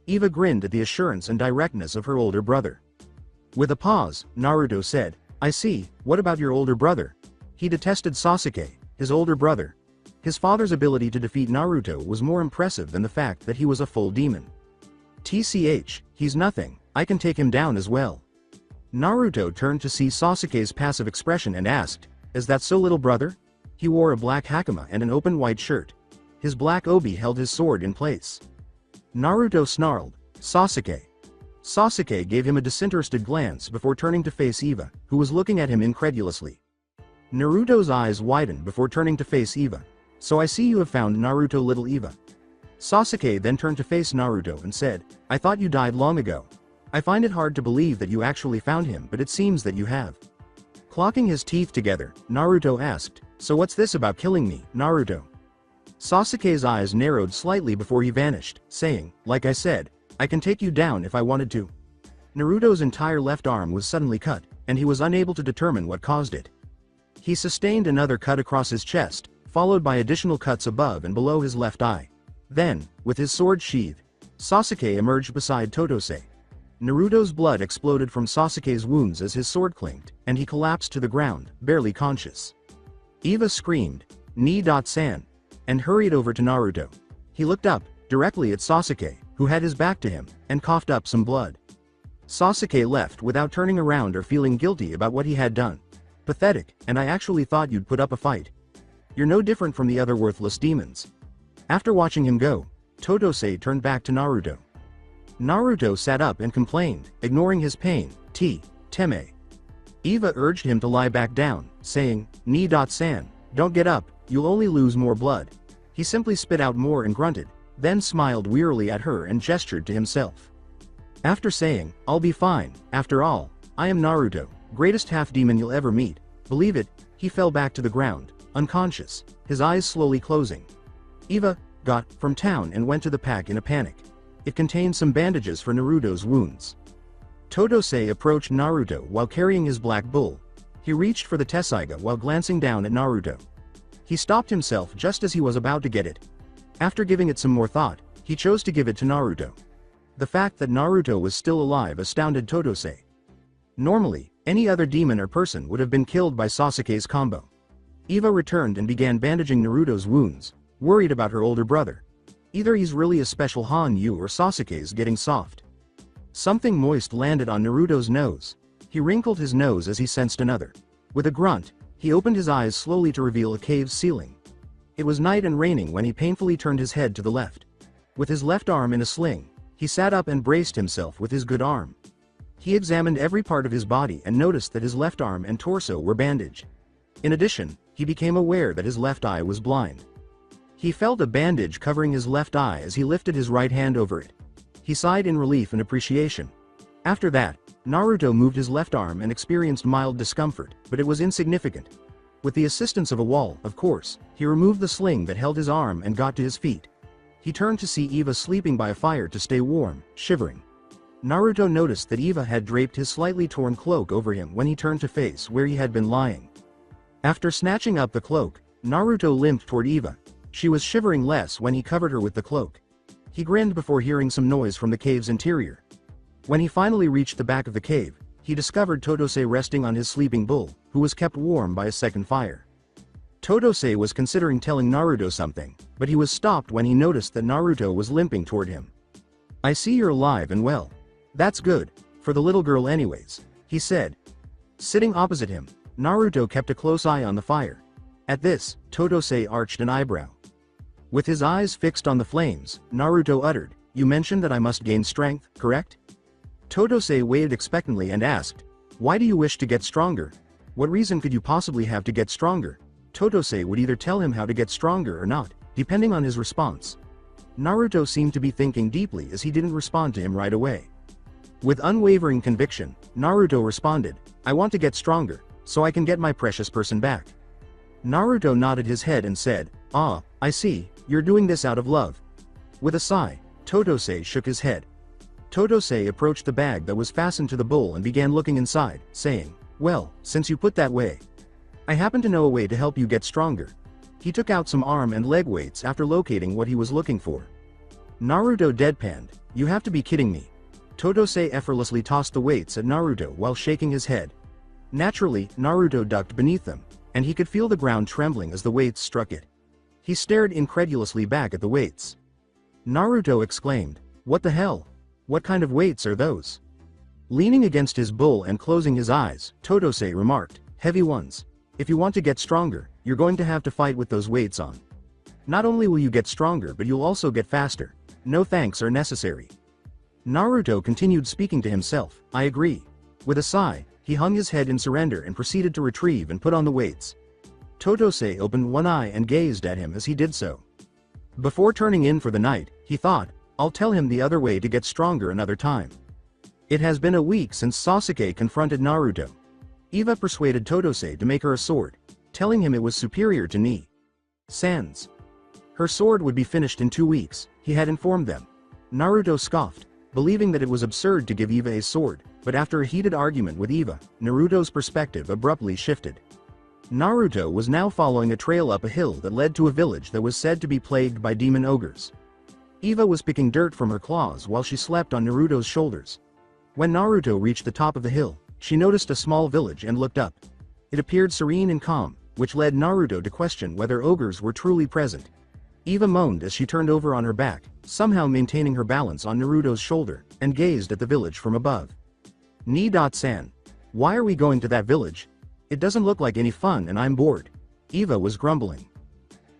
Speaker 2: Eva grinned at the assurance and directness of her older brother. With a pause, Naruto said, "I see, what about your older brother?" He detested Sasuke, his older brother. His father's ability to defeat Naruto was more impressive than the fact that he was a full demon. "Tch, he's nothing, I can take him down as well." Naruto turned to see Sasuke's passive expression and asked, "Is that so, little brother?" He wore a black hakama and an open white shirt. His black obi held his sword in place. Naruto snarled, "Sasuke." Sasuke gave him a disinterested glance before turning to face Eva, who was looking at him incredulously. Naruto's eyes widened before turning to face Eva. "So I see you have found Naruto, little Eva." Sasuke then turned to face Naruto and said, "I thought you died long ago. I find it hard to believe that you actually found him, but it seems that you have." Clocking his teeth together, Naruto asked, "So what's this about killing me, Naruto?" Sasuke's eyes narrowed slightly before he vanished, saying, "Like I said, I can take you down if I wanted to." Naruto's entire left arm was suddenly cut, and he was unable to determine what caused it. He sustained another cut across his chest, followed by additional cuts above and below his left eye. Then, with his sword sheathed, Sasuke emerged beside Totose. Naruto's blood exploded from Sasuke's wounds as his sword clinked, and he collapsed to the ground, barely conscious. Eva screamed, "Ni-san," and hurried over to Naruto. He looked up, directly at Sasuke, who had his back to him, and coughed up some blood. Sasuke left without turning around or feeling guilty about what he had done. "Pathetic, and I actually thought you'd put up a fight. You're no different from the other worthless demons." After watching him go, Totose turned back to Naruto. Naruto sat up and complained, ignoring his pain, Teme. Eva urged him to lie back down, saying, "Ni-san, don't get up, you'll only lose more blood." He simply spit out more and grunted, then smiled wearily at her and gestured to himself. After saying, "I'll be fine, after all, I am Naruto, greatest half-demon you'll ever meet," believe it, he fell back to the ground, unconscious, his eyes slowly closing. Eva got from town and went to the pack in a panic. It contained some bandages for Naruto's wounds. Totose approached Naruto while carrying his black bull. He reached for the Tessaiga while glancing down at Naruto. He stopped himself just as he was about to get it. After giving it some more thought, he chose to give it to Naruto. The fact that Naruto was still alive astounded Totose. Normally, any other demon or person would have been killed by Sasuke's combo. Eva returned and began bandaging Naruto's wounds, worried about her older brother. Either he's really a special Hanyu or Sasuke's getting soft. Something moist landed on Naruto's nose. He wrinkled his nose as he sensed another. With a grunt, he opened his eyes slowly to reveal a cave's ceiling. It was night and raining when he painfully turned his head to the left. With his left arm in a sling, he sat up and braced himself with his good arm. He examined every part of his body and noticed that his left arm and torso were bandaged. In addition, he became aware that his left eye was blind. He felt a bandage covering his left eye as he lifted his right hand over it. He sighed in relief and appreciation. After that, Naruto moved his left arm and experienced mild discomfort, but it was insignificant. With the assistance of a wall, of course, he removed the sling that held his arm and got to his feet. He turned to see Eva sleeping by a fire to stay warm, shivering. Naruto noticed that Eva had draped his slightly torn cloak over him when he turned to face where he had been lying. After snatching up the cloak, Naruto limped toward Eva. She was shivering less when he covered her with the cloak. He grinned before hearing some noise from the cave's interior. When he finally reached the back of the cave, he discovered Totose resting on his sleeping bull, who was kept warm by a second fire. Totose was considering telling Naruto something, but he was stopped when he noticed that Naruto was limping toward him. "I see you're alive and well. That's good, for the little girl anyways," he said. Sitting opposite him, Naruto kept a close eye on the fire. At this, Totose arched an eyebrow. With his eyes fixed on the flames, Naruto uttered, "You mentioned that I must gain strength, correct?" Totose waved expectantly and asked, "Why do you wish to get stronger? What reason could you possibly have to get stronger?" Totose would either tell him how to get stronger or not, depending on his response. Naruto seemed to be thinking deeply as he didn't respond to him right away. With unwavering conviction, Naruto responded, "I want to get stronger, so I can get my precious person back." Naruto nodded his head and said, "Ah, I see, you're doing this out of love." With a sigh, Totose shook his head. Totose approached the bag that was fastened to the bull and began looking inside, saying, "Well, since you put that way, I happen to know a way to help you get stronger." He took out some arm and leg weights after locating what he was looking for. Naruto deadpanned, "You have to be kidding me." Totose effortlessly tossed the weights at Naruto while shaking his head. Naturally, Naruto ducked beneath them, and he could feel the ground trembling as the weights struck it. He stared incredulously back at the weights. Naruto exclaimed, "What the hell? What kind of weights are those?" Leaning against his bull and closing his eyes, Totose remarked, "Heavy ones. If you want to get stronger, you're going to have to fight with those weights on. Not only will you get stronger but you'll also get faster. No thanks are necessary." Naruto continued speaking to himself, "I agree." With a sigh, he hung his head in surrender and proceeded to retrieve and put on the weights. Totose opened one eye and gazed at him as he did so. Before turning in for the night, he thought, "I'll tell him the other way to get stronger another time." It has been a week since Sasuke confronted Naruto. Eva persuaded Totose to make her a sword, telling him it was superior to Ni-san's. Her sword would be finished in 2 weeks, he had informed them. Naruto scoffed, believing that it was absurd to give Eva a sword, but after a heated argument with Eva, Naruto's perspective abruptly shifted. Naruto was now following a trail up a hill that led to a village that was said to be plagued by demon ogres. Eva was picking dirt from her claws while she slept on Naruto's shoulders. When Naruto reached the top of the hill, she noticed a small village and looked up. It appeared serene and calm, which led Naruto to question whether ogres were truly present. Eva moaned as she turned over on her back, somehow maintaining her balance on Naruto's shoulder, and gazed at the village from above. Ni-san. Why are we going to that village? It doesn't look like any fun and I'm bored. Eva was grumbling.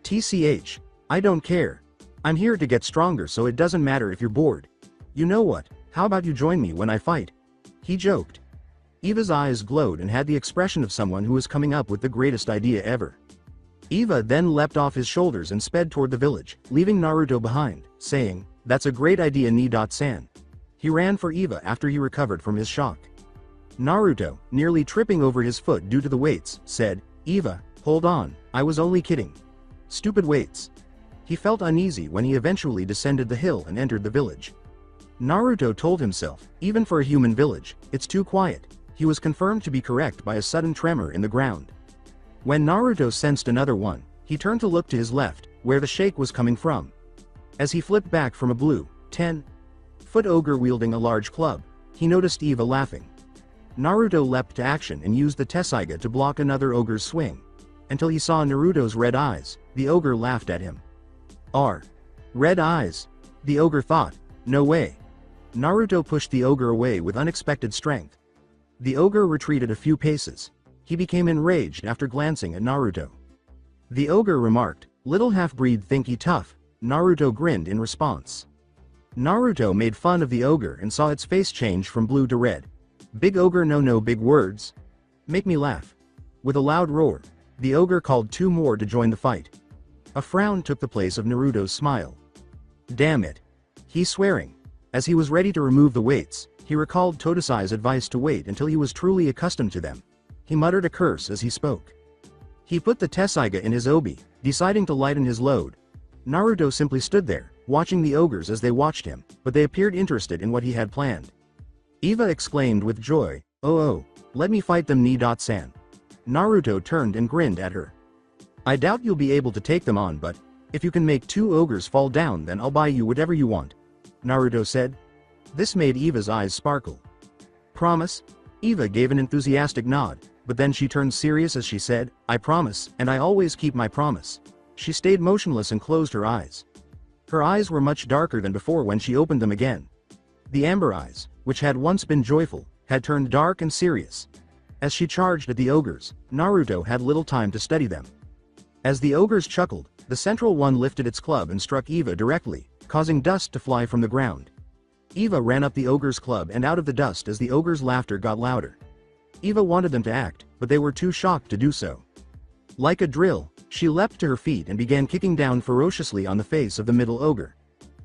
Speaker 2: TCH. I don't care. I'm here to get stronger, so it doesn't matter if you're bored. You know what, how about you join me when I fight? He joked. Eva's eyes glowed and had the expression of someone who is coming up with the greatest idea ever. Eva then leapt off his shoulders and sped toward the village, leaving Naruto behind, saying, "That's a great idea, Ni-san." He ran for Eva after he recovered from his shock. Naruto, nearly tripping over his foot due to the weights, said, "Eva, hold on, I was only kidding. Stupid weights." He felt uneasy when he eventually descended the hill and entered the village. Naruto told himself, even for a human village, it's too quiet. He was confirmed to be correct by a sudden tremor in the ground. When Naruto sensed another one, he turned to look to his left, where the shake was coming from. As he flipped back from a blue, 10-foot ogre wielding a large club, he noticed Eva laughing. Naruto leapt to action and used the Tessaiga to block another ogre's swing. Until he saw Naruto's red eyes, the ogre laughed at him. Red eyes? The ogre thought. No way. Naruto pushed the ogre away with unexpected strength. The ogre retreated a few paces. He became enraged after glancing at Naruto. The ogre remarked, "Little half-breed think he tough." Naruto grinned in response. Naruto made fun of the ogre and saw its face change from blue to red. "Big ogre, no big words. Make me laugh." With a loud roar, the ogre called two more to join the fight. A frown took the place of Naruto's smile. Damn it. He's swearing. As he was ready to remove the weights, he recalled Todesai's advice to wait until he was truly accustomed to them. He muttered a curse as he spoke. He put the Tessaiga in his obi, deciding to lighten his load. Naruto simply stood there, watching the ogres as they watched him, but they appeared interested in what he had planned. Eva exclaimed with joy, Oh, let me fight them, Ni-san." Naruto turned and grinned at her. "I doubt you'll be able to take them on, but if you can make two ogres fall down, then I'll buy you whatever you want," Naruto said. This made Eva's eyes sparkle. "Promise?" Eva gave an enthusiastic nod, but then she turned serious as she said, "I promise, and I always keep my promise." She stayed motionless and closed her eyes. Her eyes were much darker than before when she opened them again. The amber eyes, which had once been joyful, had turned dark and serious. As she charged at the ogres, Naruto had little time to study them. As the ogres chuckled, the central one lifted its club and struck Eva directly, causing dust to fly from the ground. Eva ran up the ogre's club and out of the dust as the ogre's laughter got louder. Eva wanted them to act, but they were too shocked to do so. Like a drill, she leapt to her feet and began kicking down ferociously on the face of the middle ogre.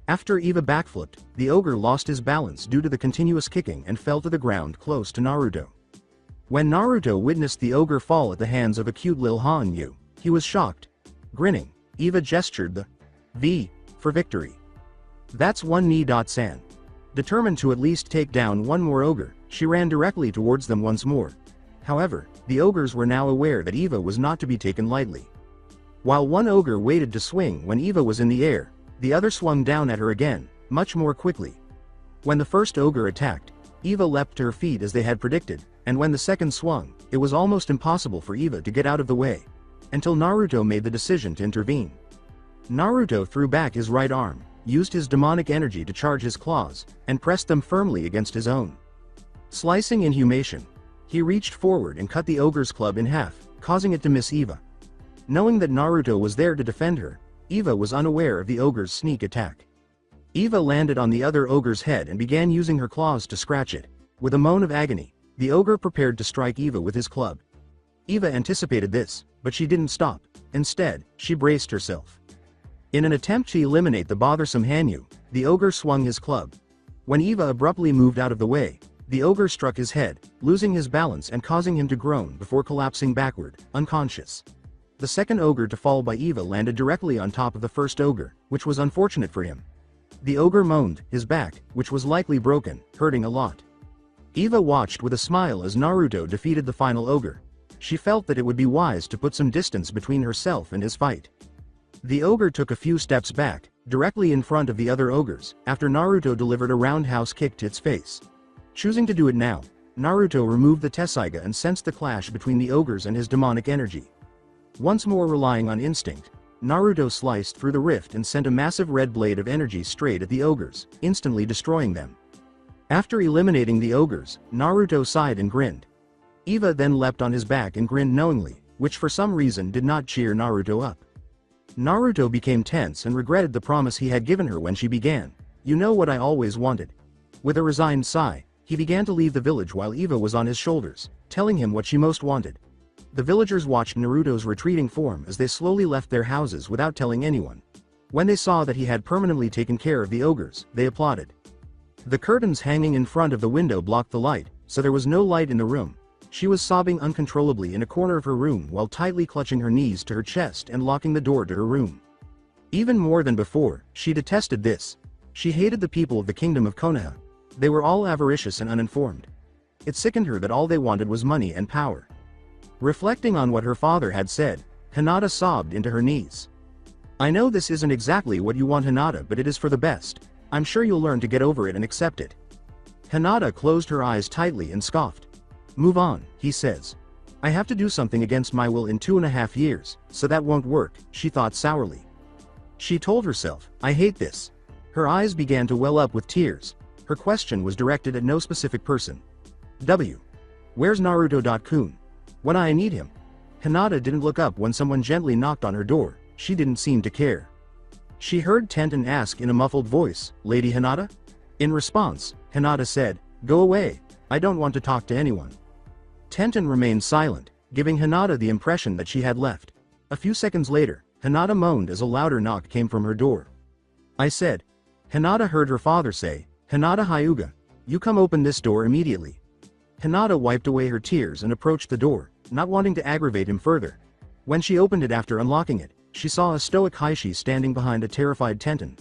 Speaker 2: After Eva backflipped, the ogre lost his balance due to the continuous kicking and fell to the ground close to Naruto. When Naruto witnessed the ogre fall at the hands of a cute Lil Hanyu, he was shocked. Grinning, Eva gestured the V for victory. "That's one Ni-san." Determined to at least take down one more ogre, she ran directly towards them once more. However, the ogres were now aware that Eva was not to be taken lightly. While one ogre waited to swing when Eva was in the air, the other swung down at her again, much more quickly. When the first ogre attacked, Eva leapt to her feet as they had predicted, and when the second swung, it was almost impossible for Eva to get out of the way, until Naruto made the decision to intervene. Naruto threw back his right arm, used his demonic energy to charge his claws, and pressed them firmly against his own. Slicing inhumation, he reached forward and cut the ogre's club in half, causing it to miss Eva. Knowing that Naruto was there to defend her, Eva was unaware of the ogre's sneak attack. Eva landed on the other ogre's head and began using her claws to scratch it. With a moan of agony, the ogre prepared to strike Eva with his club. Eva anticipated this, but she didn't stop. Instead, she braced herself. In an attempt to eliminate the bothersome Hanyu, the ogre swung his club. When Eva abruptly moved out of the way, the ogre struck his head, losing his balance and causing him to groan before collapsing backward, unconscious. The second ogre to fall by Eva landed directly on top of the first ogre, which was unfortunate for him. The ogre moaned, his back, which was likely broken, hurting a lot. Eva watched with a smile as Naruto defeated the final ogre. She felt that it would be wise to put some distance between herself and his fight. The ogre took a few steps back, directly in front of the other ogres, after Naruto delivered a roundhouse kick to its face. Choosing to do it now, Naruto removed the Tessaiga and sensed the clash between the ogres and his demonic energy. Once more relying on instinct, Naruto sliced through the rift and sent a massive red blade of energy straight at the ogres, instantly destroying them. After eliminating the ogres, Naruto sighed and grinned. Eva then leapt on his back and grinned knowingly, which for some reason did not cheer Naruto up. Naruto became tense and regretted the promise he had given her when she began. "You know what I always wanted." With a resigned sigh, he began to leave the village while Eva was on his shoulders, telling him what she most wanted. The villagers watched Naruto's retreating form as they slowly left their houses without telling anyone. When they saw that he had permanently taken care of the ogres, they applauded. The curtains hanging in front of the window blocked the light, so there was no light in the room. She was sobbing uncontrollably in a corner of her room while tightly clutching her knees to her chest and locking the door to her room. Even more than before, she detested this. She hated the people of the kingdom of Konoha. They were all avaricious and uninformed. It sickened her that all they wanted was money and power. Reflecting on what her father had said, Hinata sobbed into her knees. "I know this isn't exactly what you want, Hinata, but it is for the best. I'm sure you'll learn to get over it and accept it." Hinata closed her eyes tightly and scoffed. "Move on," he says. "I have to do something against my will in 2.5 years, so that won't work," she thought sourly. She told herself, "I hate this." Her eyes began to well up with tears. Her question was directed at no specific person. Where's Naruto-kun? When I need him?" Hinata didn't look up when someone gently knocked on her door. She didn't seem to care. She heard Tenten ask in a muffled voice, "Lady Hinata?" In response, Hinata said, "Go away. I don't want to talk to anyone." Tenten remained silent, giving Hinata the impression that she had left. A few seconds later, Hinata moaned as a louder knock came from her door. "I said." Hinata heard her father say, "Hinata Hyuga, you come open this door immediately." Hinata wiped away her tears and approached the door, not wanting to aggravate him further. When she opened it after unlocking it, she saw a stoic Heishi standing behind a terrified Tenten.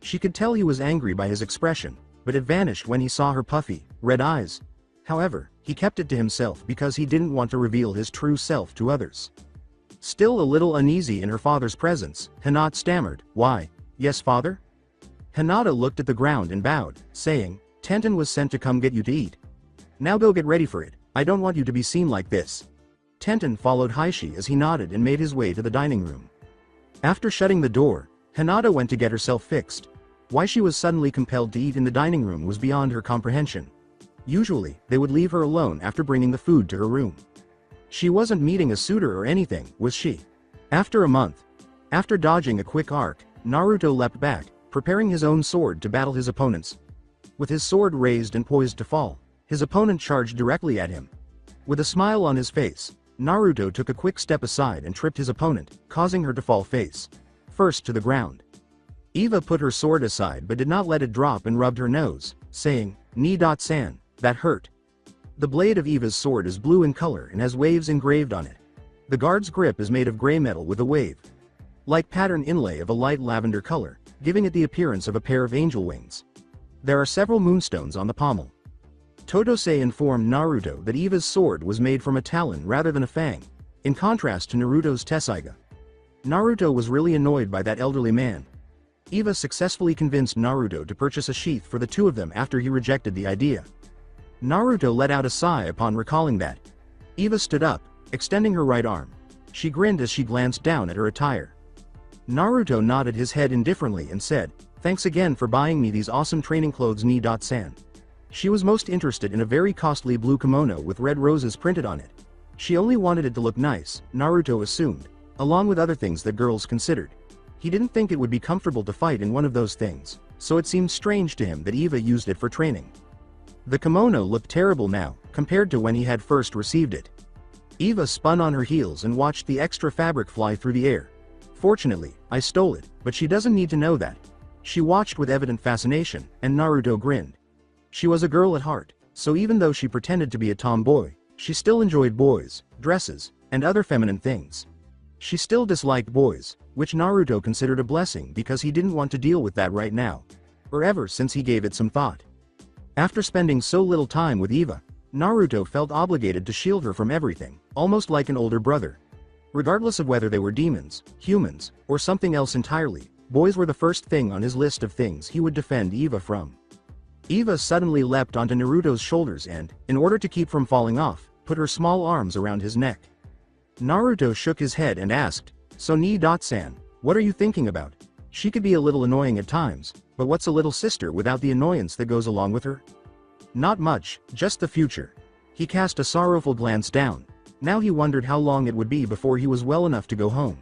Speaker 2: She could tell he was angry by his expression, but it vanished when he saw her puffy, red eyes. However, he kept it to himself because he didn't want to reveal his true self to others. Still a little uneasy in her father's presence, Hinata stammered, "Why? Yes, father?" Hinata looked at the ground and bowed, saying, "Tenten was sent to come get you to eat. Now go get ready for it. I don't want you to be seen like this." Tenten followed Heishi as he nodded and made his way to the dining room. After shutting the door, Hinata went to get herself fixed. Why she was suddenly compelled to eat in the dining room was beyond her comprehension. Usually, they would leave her alone after bringing the food to her room. She wasn't meeting a suitor or anything, was she? After a month. After dodging a quick arc, Naruto leapt back, preparing his own sword to battle his opponents. With his sword raised and poised to fall, his opponent charged directly at him. With a smile on his face, Naruto took a quick step aside and tripped his opponent, causing her to fall face first to the ground. Eva put her sword aside but did not let it drop and rubbed her nose, saying, "Ni-san, that hurt." The blade of Eva's sword is blue in color and has waves engraved on it. The guard's grip is made of gray metal with a wave-like pattern inlay of a light lavender color, giving it the appearance of a pair of angel wings. There are several moonstones on the pommel. Totose informed Naruto that Eva's sword was made from a talon rather than a fang, in contrast to Naruto's Tessaiga. Naruto was really annoyed by that elderly man. Eva successfully convinced Naruto to purchase a sheath for the two of them after he rejected the idea. Naruto let out a sigh upon recalling that. Eva stood up, extending her right arm. She grinned as she glanced down at her attire. Naruto nodded his head indifferently and said, "Thanks again for buying me these awesome training clothes, Ni-san." She was most interested in a very costly blue kimono with red roses printed on it. She only wanted it to look nice, Naruto assumed, along with other things that girls considered. He didn't think it would be comfortable to fight in one of those things, so it seemed strange to him that Eva used it for training. The kimono looked terrible now, compared to when he had first received it. Eva spun on her heels and watched the extra fabric fly through the air. "Fortunately, I stole it, but she doesn't need to know that." She watched with evident fascination, and Naruto grinned. She was a girl at heart, so even though she pretended to be a tomboy, she still enjoyed boys, dresses, and other feminine things. She still disliked boys, which Naruto considered a blessing because he didn't want to deal with that right now, or ever since he gave it some thought. After spending so little time with Eva, Naruto felt obligated to shield her from everything, almost like an older brother. Regardless of whether they were demons, humans, or something else entirely, boys were the first thing on his list of things he would defend Eva from. Eva suddenly leapt onto Naruto's shoulders and, in order to keep from falling off, put her small arms around his neck. Naruto shook his head and asked, "So Ni-san, what are you thinking about? She could be a little annoying at times, but what's a little sister without the annoyance that goes along with her?" "Not much, just the future." He cast a sorrowful glance down. Now he wondered how long it would be before he was well enough to go home.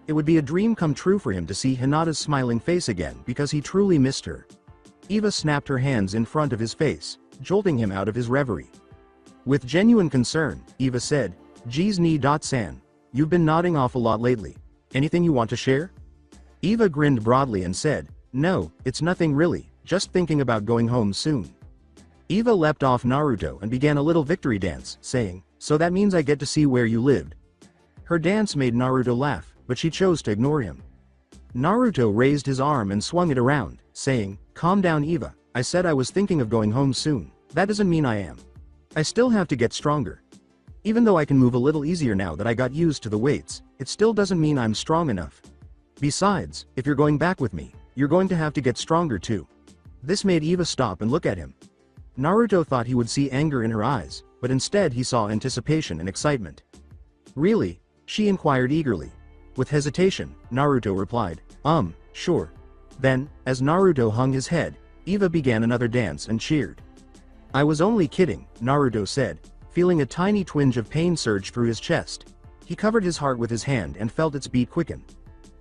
Speaker 2: It would be a dream come true for him to see Hinata's smiling face again because he truly missed her. Eva snapped her hands in front of his face, jolting him out of his reverie. With genuine concern, Eva said, "Geez Ni-san, you've been nodding off a lot lately. Anything you want to share?" Eva grinned broadly and said, "No, it's nothing really, just thinking about going home soon." Eva leapt off Naruto and began a little victory dance, saying, "So that means I get to see where you lived." Her dance made Naruto laugh, but she chose to ignore him. Naruto raised his arm and swung it around, saying, "Calm down Eva, I said I was thinking of going home soon, that doesn't mean I am. I still have to get stronger. Even though I can move a little easier now that I got used to the weights, it still doesn't mean I'm strong enough. Besides, if you're going back with me, you're going to have to get stronger too." This made Eva stop and look at him. Naruto thought he would see anger in her eyes, but instead he saw anticipation and excitement. "Really?" she inquired eagerly. With hesitation, Naruto replied, Sure." Then, as Naruto hung his head, Eva began another dance and cheered. "I was only kidding," Naruto said, feeling a tiny twinge of pain surge through his chest. He covered his heart with his hand and felt its beat quicken.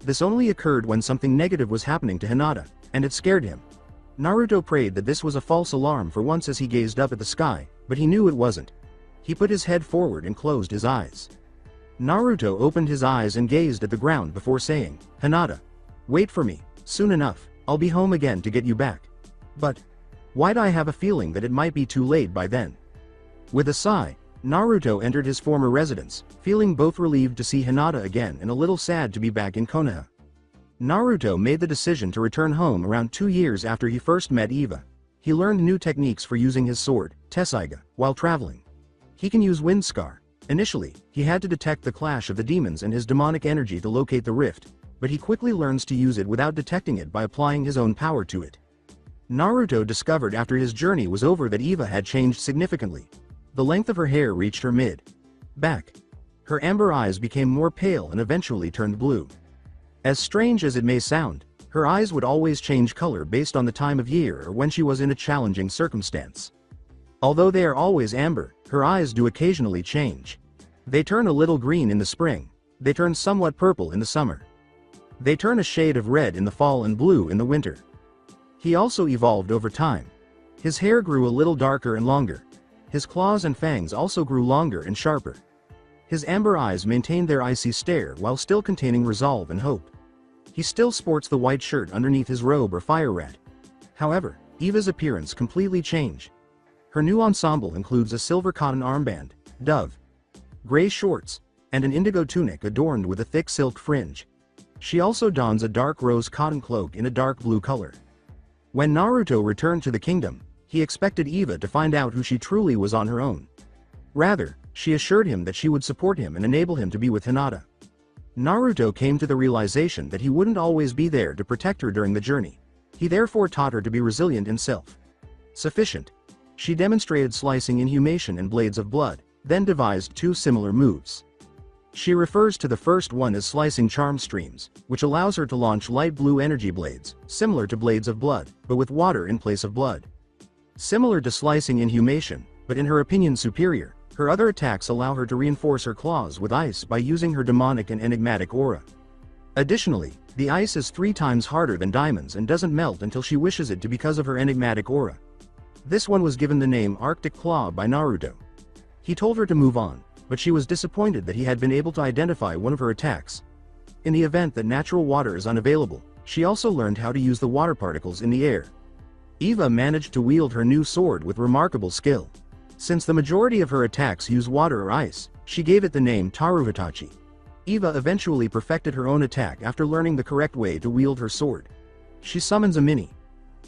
Speaker 2: This only occurred when something negative was happening to Hinata, and it scared him. Naruto prayed that this was a false alarm for once as he gazed up at the sky, but he knew it wasn't. He put his head forward and closed his eyes. Naruto opened his eyes and gazed at the ground before saying, "Hinata, wait for me, soon enough, I'll be home again to get you back. But why'd I have a feeling that it might be too late by then?" With a sigh, Naruto entered his former residence, feeling both relieved to see Hinata again and a little sad to be back in Konoha. Naruto made the decision to return home around 2 years after he first met Eva. He learned new techniques for using his sword, Tessaiga, while traveling. He can use Wind Scar. Initially, he had to detect the clash of the demons and his demonic energy to locate the rift, but he quickly learns to use it without detecting it by applying his own power to it. Naruto discovered after his journey was over that Eva had changed significantly. The length of her hair reached her mid-back. Her amber eyes became more pale and eventually turned blue. As strange as it may sound, her eyes would always change color based on the time of year or when she was in a challenging circumstance. Although they are always amber, her eyes do occasionally change. They turn a little green in the spring. They turn somewhat purple in the summer. They turn a shade of red in the fall and blue in the winter. He also evolved over time. His hair grew a little darker and longer. His claws and fangs also grew longer and sharper. His amber eyes maintained their icy stare while still containing resolve and hope. He still sports the white shirt underneath his robe or fire rat. However, Eva's appearance completely changed. Her new ensemble includes a silver cotton armband, dove, gray shorts, and an indigo tunic adorned with a thick silk fringe. She also dons a dark rose cotton cloak in a dark blue color. When Naruto returned to the kingdom, he expected Eva to find out who she truly was on her own. Rather, she assured him that she would support him and enable him to be with Hinata. Naruto came to the realization that he wouldn't always be there to protect her during the journey. He therefore taught her to be resilient and self-sufficient. She demonstrated slicing inhumation and blades of blood, then devised 2 similar moves. She refers to the first one as slicing charm streams, which allows her to launch light blue energy blades, similar to blades of blood, but with water in place of blood. Similar to slicing inhumation, but in her opinion superior, her other attacks allow her to reinforce her claws with ice by using her demonic and enigmatic aura. Additionally, the ice is 3 times harder than diamonds and doesn't melt until she wishes it to because of her enigmatic aura. This one was given the name Arctic Claw by Naruto. He told her to move on, but she was disappointed that he had been able to identify one of her attacks. In the event that natural water is unavailable, she also learned how to use the water particles in the air. Eva managed to wield her new sword with remarkable skill. Since the majority of her attacks use water or ice, she gave it the name Taruhitachi. Eva eventually perfected her own attack after learning the correct way to wield her sword. She summons a mini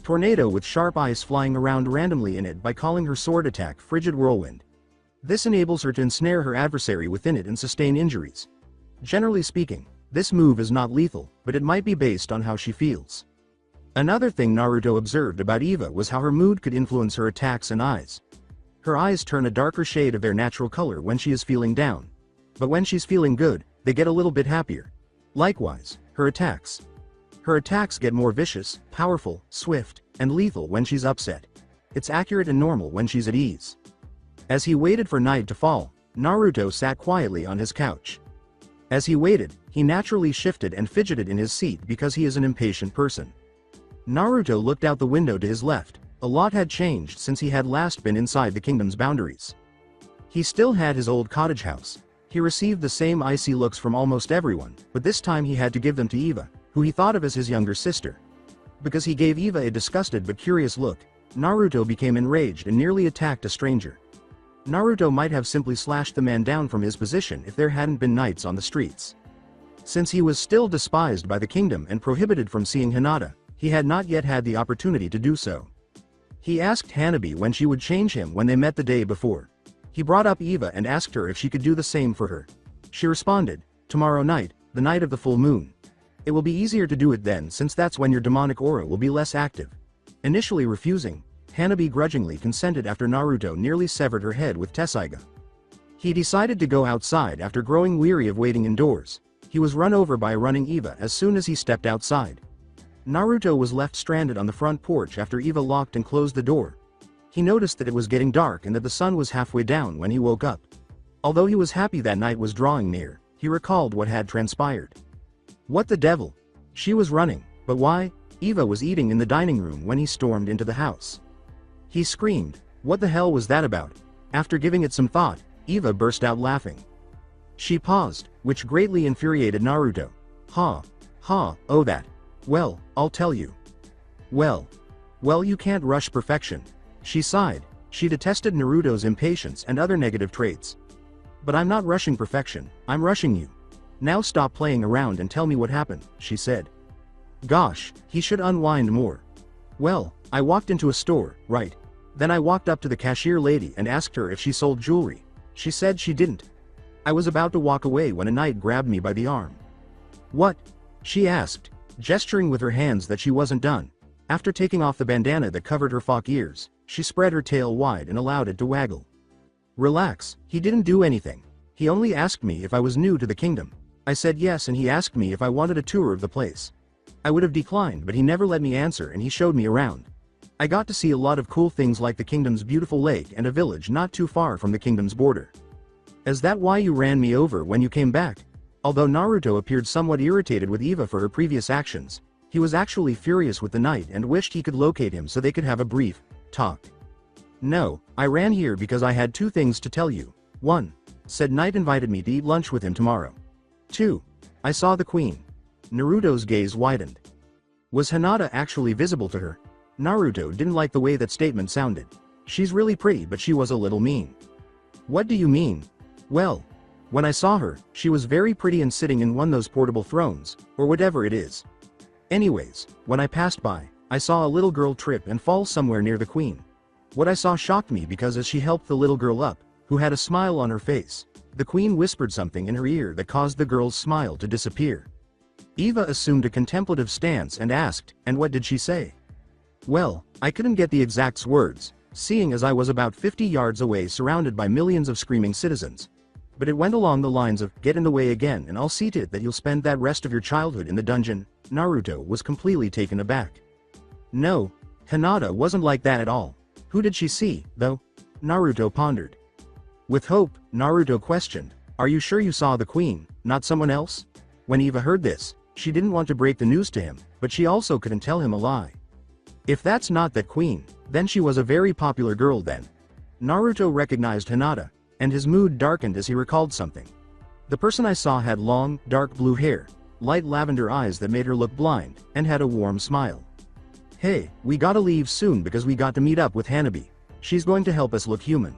Speaker 2: Tornado with sharp ice flying around randomly in it by calling her sword attack Frigid Whirlwind. This enables her to ensnare her adversary within it and sustain injuries. Generally speaking, this move is not lethal, but it might be based on how she feels. Another thing Naruto observed about Eva was how her mood could influence her attacks and eyes. Her eyes turn a darker shade of their natural color when she is feeling down. But when she's feeling good, they get a little bit happier. Likewise, her attacks. Her attacks get more vicious, powerful, swift, and lethal when she's upset. It's accurate and normal when she's at ease. As he waited for night to fall, Naruto sat quietly on his couch. As he waited, he naturally shifted and fidgeted in his seat because he is an impatient person. Naruto looked out the window to his left. A lot had changed since he had last been inside the kingdom's boundaries. He still had his old cottage house. He received the same icy looks from almost everyone, but this time he had to give them to Eva, who he thought of as his younger sister. Because he gave Eva a disgusted but curious look, Naruto became enraged and nearly attacked a stranger. Naruto might have simply slashed the man down from his position if there hadn't been knights on the streets. Since he was still despised by the kingdom and prohibited from seeing Hinata, he had not yet had the opportunity to do so. He asked Hanabi when she would change him when they met the day before. He brought up Eva and asked her if she could do the same for her. She responded, "Tomorrow night, the night of the full moon. It will be easier to do it then since that's when your demonic aura will be less active." Initially refusing, Hanabi grudgingly consented after Naruto nearly severed her head with Tessaiga. He decided to go outside after growing weary of waiting indoors. He was run over by a running Eva as soon as he stepped outside. Naruto was left stranded on the front porch after Eva locked and closed the door. He noticed that it was getting dark and that the sun was halfway down when he woke up. Although he was happy that night was drawing near, he recalled what had transpired. What the devil? She was running, but why? Eva was eating in the dining room when he stormed into the house. He screamed, "What the hell was that about?" After giving it some thought, Eva burst out laughing. She paused, which greatly infuriated Naruto. "Ha. Ha, oh that. Well, I'll tell you. Well, you can't rush perfection." She sighed. She detested Naruto's impatience and other negative traits. "But I'm not rushing perfection, I'm rushing you. Now stop playing around and tell me what happened," she said. Gosh, he should unwind more. "Well, I walked into a store, right? Then I walked up to the cashier lady and asked her if she sold jewelry. She said she didn't. I was about to walk away when a knight grabbed me by the arm." "What?" she asked, gesturing with her hands that she wasn't done. After taking off the bandana that covered her faux ears, she spread her tail wide and allowed it to waggle. "Relax, he didn't do anything. He only asked me if I was new to the kingdom. I said yes and he asked me if I wanted a tour of the place. I would have declined but he never let me answer and he showed me around. I got to see a lot of cool things like the kingdom's beautiful lake and a village not too far from the kingdom's border." "Is that why you ran me over when you came back?" Although Naruto appeared somewhat irritated with Eva for her previous actions, he was actually furious with the knight and wished he could locate him so they could have a brief talk. "No, I ran here because I had two things to tell you. 1. Said knight invited me to eat lunch with him tomorrow. 2. I saw the queen." Naruto's gaze widened. Was Hinata actually visible to her? Naruto didn't like the way that statement sounded. She's really pretty but she was a little mean. "What do you mean?" "Well, when I saw her, she was very pretty and sitting in one of those portable thrones, or whatever it is. Anyways, when I passed by, I saw a little girl trip and fall somewhere near the queen. What I saw shocked me because as she helped the little girl up, who had a smile on her face, the queen whispered something in her ear that caused the girl's smile to disappear." Eva assumed a contemplative stance and asked, "And what did she say?" "Well, I couldn't get the exact words, seeing as I was about 50 yards away surrounded by millions of screaming citizens. But it went along the lines of, 'Get in the way again and I'll see to it that you'll spend that rest of your childhood in the dungeon.'" Naruto was completely taken aback. No, Hinata wasn't like that at all. Who did she see, though? Naruto pondered. With hope, Naruto questioned, "Are you sure you saw the queen, not someone else?" When Eva heard this, she didn't want to break the news to him, but she also couldn't tell him a lie. If that's not that queen, then she was a very popular girl then. Naruto recognized Hinata, and his mood darkened as he recalled something. "The person I saw had long, dark blue hair, light lavender eyes that made her look blind, and had a warm smile. Hey, we gotta leave soon because we got to meet up with Hanabi. She's going to help us look human."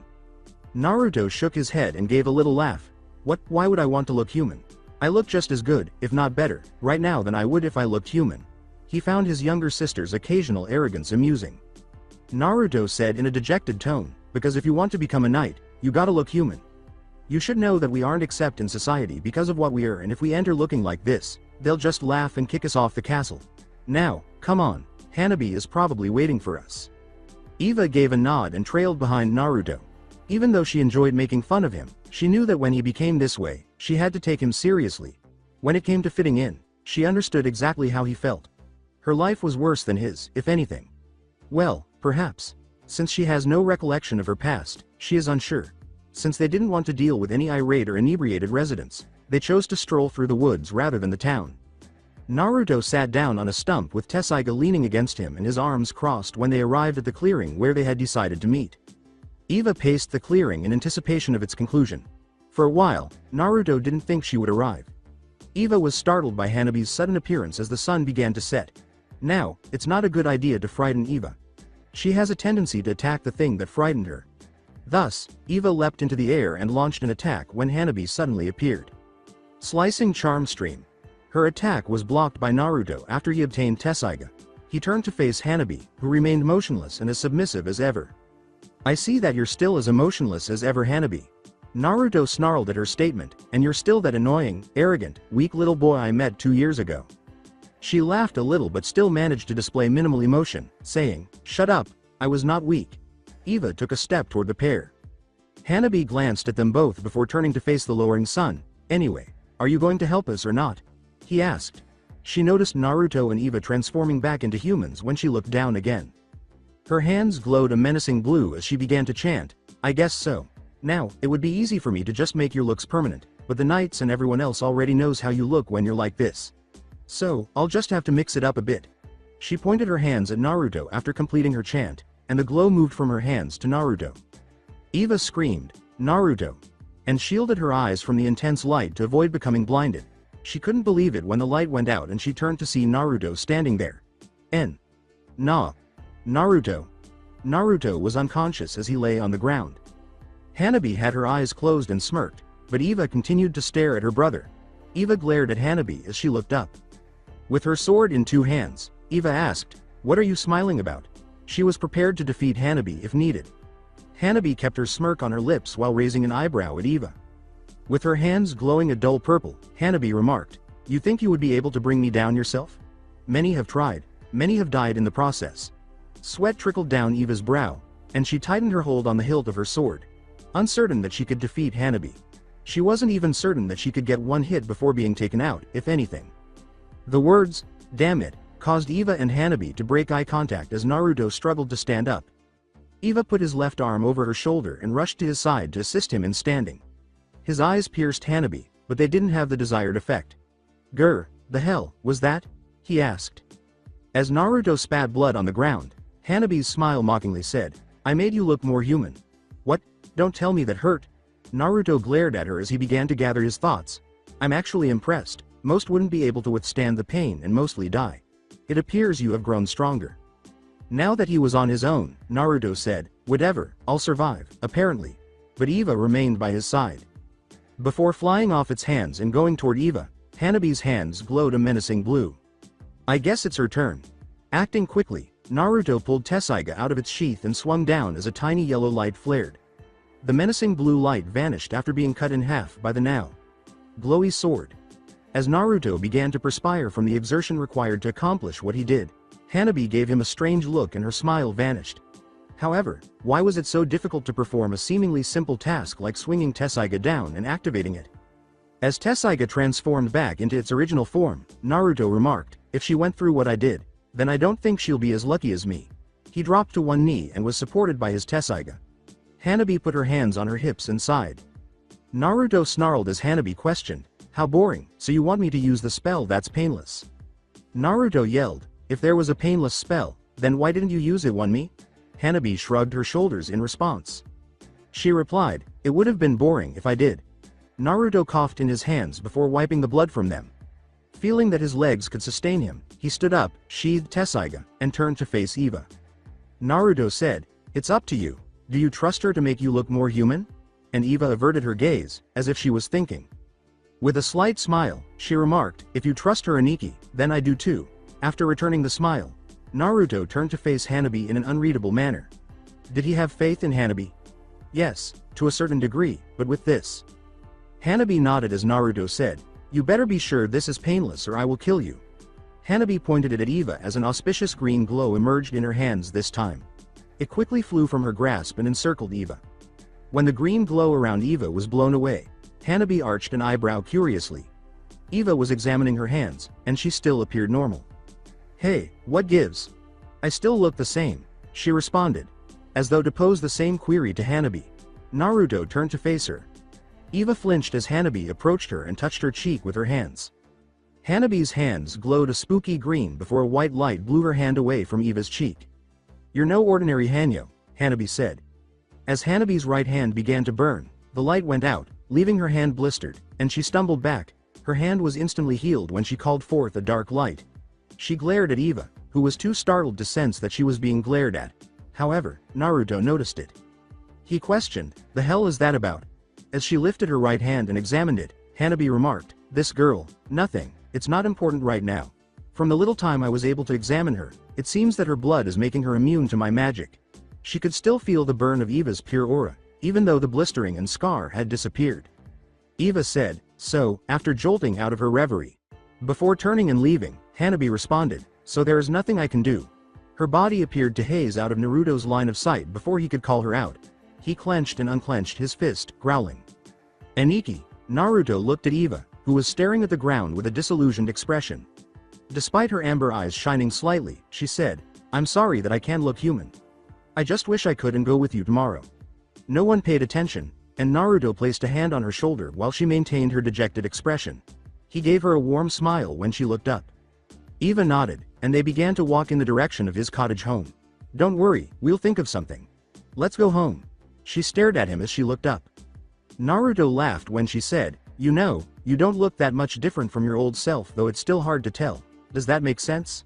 Speaker 2: Naruto shook his head and gave a little laugh. "What? Why would I want to look human? I look just as good, if not better, right now than I would if I looked human." He found his younger sister's occasional arrogance amusing. Naruto said in a dejected tone, because if you want to become a knight, you gotta look human. You should know that we aren't accepted in society because of what we are, and if we enter looking like this, they'll just laugh and kick us off the castle. Now, come on, Hanabi is probably waiting for us. Eva gave a nod and trailed behind Naruto. Even though she enjoyed making fun of him, she knew that when he became this way, she had to take him seriously. When it came to fitting in, she understood exactly how he felt. Her life was worse than his, if anything. Well, perhaps. Since she has no recollection of her past, she is unsure. Since they didn't want to deal with any irate or inebriated residents, they chose to stroll through the woods rather than the town. Naruto sat down on a stump with Tessaiga leaning against him and his arms crossed when they arrived at the clearing where they had decided to meet. Eva paced the clearing in anticipation of its conclusion. For a while, Naruto didn't think she would arrive. Eva was startled by Hanabi's sudden appearance as the sun began to set. Now, it's not a good idea to frighten Eva. She has a tendency to attack the thing that frightened her. Thus, Eva leapt into the air and launched an attack when Hanabi suddenly appeared. Slicing Charm Stream. Her attack was blocked by Naruto after he obtained Tessaiga. He turned to face Hanabi, who remained motionless and as submissive as ever. I see that you're still as emotionless as ever, Hanabi. Naruto snarled at her statement, and you're still that annoying, arrogant, weak little boy I met 2 years ago. She laughed a little but still managed to display minimal emotion, saying, shut up, I was not weak. Eva took a step toward the pair. Hanabi glanced at them both before turning to face the lowering sun. Anyway, are you going to help us or not? He asked. She noticed Naruto and Eva transforming back into humans when she looked down again. Her hands glowed a menacing blue as she began to chant, I guess so. Now, it would be easy for me to just make your looks permanent, but the knights and everyone else already knows how you look when you're like this. So, I'll just have to mix it up a bit. She pointed her hands at Naruto after completing her chant, and the glow moved from her hands to Naruto. Eva screamed, Naruto, and shielded her eyes from the intense light to avoid becoming blinded. She couldn't believe it when the light went out and she turned to see Naruto standing there. Naruto. Naruto was unconscious as he lay on the ground. Hanabi had her eyes closed and smirked, but Eva continued to stare at her brother. Eva glared at Hanabi as she looked up. With her sword in 2 hands, Eva asked, what are you smiling about? She was prepared to defeat Hanabi if needed. Hanabi kept her smirk on her lips while raising an eyebrow at Eva. With her hands glowing a dull purple, Hanabi remarked, you think you would be able to bring me down yourself? Many have tried, many have died in the process. Sweat trickled down Eva's brow, and she tightened her hold on the hilt of her sword. Uncertain that she could defeat Hanabi. She wasn't even certain that she could get one hit before being taken out, if anything. The words, damn it, caused Eva and Hanabi to break eye contact as Naruto struggled to stand up. Eva put his left arm over her shoulder and rushed to his side to assist him in standing. His eyes pierced Hanabi, but they didn't have the desired effect. Grr, the hell, was that? He asked. As Naruto spat blood on the ground, Hanabi's smile mockingly said, I made you look more human. What? Don't tell me that hurt. Naruto glared at her as he began to gather his thoughts. I'm actually impressed. Most wouldn't be able to withstand the pain and mostly die. It appears you have grown stronger. Now that he was on his own, Naruto said, whatever, I'll survive, apparently. But Eva remained by his side. Before flying off its hands and going toward Eva, Hanabi's hands glowed a menacing blue. I guess it's her turn. Acting quickly, Naruto pulled Tessaiga out of its sheath and swung down as a tiny yellow light flared. The menacing blue light vanished after being cut in half by the now glowy sword. As Naruto began to perspire from the exertion required to accomplish what he did, Hanabi gave him a strange look and her smile vanished. However, why was it so difficult to perform a seemingly simple task like swinging Tessaiga down and activating it? As Tessaiga transformed back into its original form, Naruto remarked, if she went through what I did, then I don't think she'll be as lucky as me. He dropped to one knee and was supported by his Tessaiga. Hanabi put her hands on her hips and sighed. Naruto snarled as Hanabi questioned, how boring, so you want me to use the spell that's painless? Naruto yelled, if there was a painless spell, then why didn't you use it on me? Hanabi shrugged her shoulders in response. She replied, it would have been boring if I did. Naruto coughed in his hands before wiping the blood from them. Feeling that his legs could sustain him, he stood up, sheathed Tessaiga, and turned to face Eva. Naruto said, it's up to you. Do you trust her to make you look more human? And Eva averted her gaze, as if she was thinking. With a slight smile, she remarked, if you trust her Aniki, then I do too. After returning the smile, Naruto turned to face Hanabi in an unreadable manner. Did he have faith in Hanabi? Yes, to a certain degree, but with this. Hanabi nodded as Naruto said, "You better be sure this is painless or I will kill you." Hanabi pointed it at Eva as an auspicious green glow emerged in her hands this time. It quickly flew from her grasp and encircled Eva. When the green glow around Eva was blown away, Hanabi arched an eyebrow curiously. Eva was examining her hands, and she still appeared normal. "Hey, what gives? I still look the same," she responded, as though to pose the same query to Hanabi. Naruto turned to face her. Eva flinched as Hanabi approached her and touched her cheek with her hands. Hanabi's hands glowed a spooky green before a white light blew her hand away from Eva's cheek. "You're no ordinary Hanyo," Hanabi said. As Hanabi's right hand began to burn, the light went out, leaving her hand blistered, and she stumbled back. Her hand was instantly healed when she called forth a dark light. She glared at Eva, who was too startled to sense that she was being glared at. However, Naruto noticed it. He questioned, "The hell is that about?" As she lifted her right hand and examined it, Hanabi remarked, "This girl, nothing, it's not important right now. From the little time I was able to examine her, it seems that her blood is making her immune to my magic." She could still feel the burn of Eva's pure aura, even though the blistering and scar had disappeared. Eva said, "So, after jolting out of her reverie." Before turning and leaving, Hanabi responded, "So there is nothing I can do." Her body appeared to haze out of Naruto's line of sight before he could call her out. He clenched and unclenched his fist, growling. "Aniki." Naruto looked at Eva, who was staring at the ground with a disillusioned expression. Despite her amber eyes shining slightly, she said, "I'm sorry that I can't look human. I just wish I could and go with you tomorrow." No one paid attention, and Naruto placed a hand on her shoulder while she maintained her dejected expression. He gave her a warm smile when she looked up. Eva nodded, and they began to walk in the direction of his cottage home. "Don't worry, we'll think of something. Let's go home." She stared at him as she looked up. Naruto laughed when she said, "You know, you don't look that much different from your old self, though it's still hard to tell. Does that make sense?"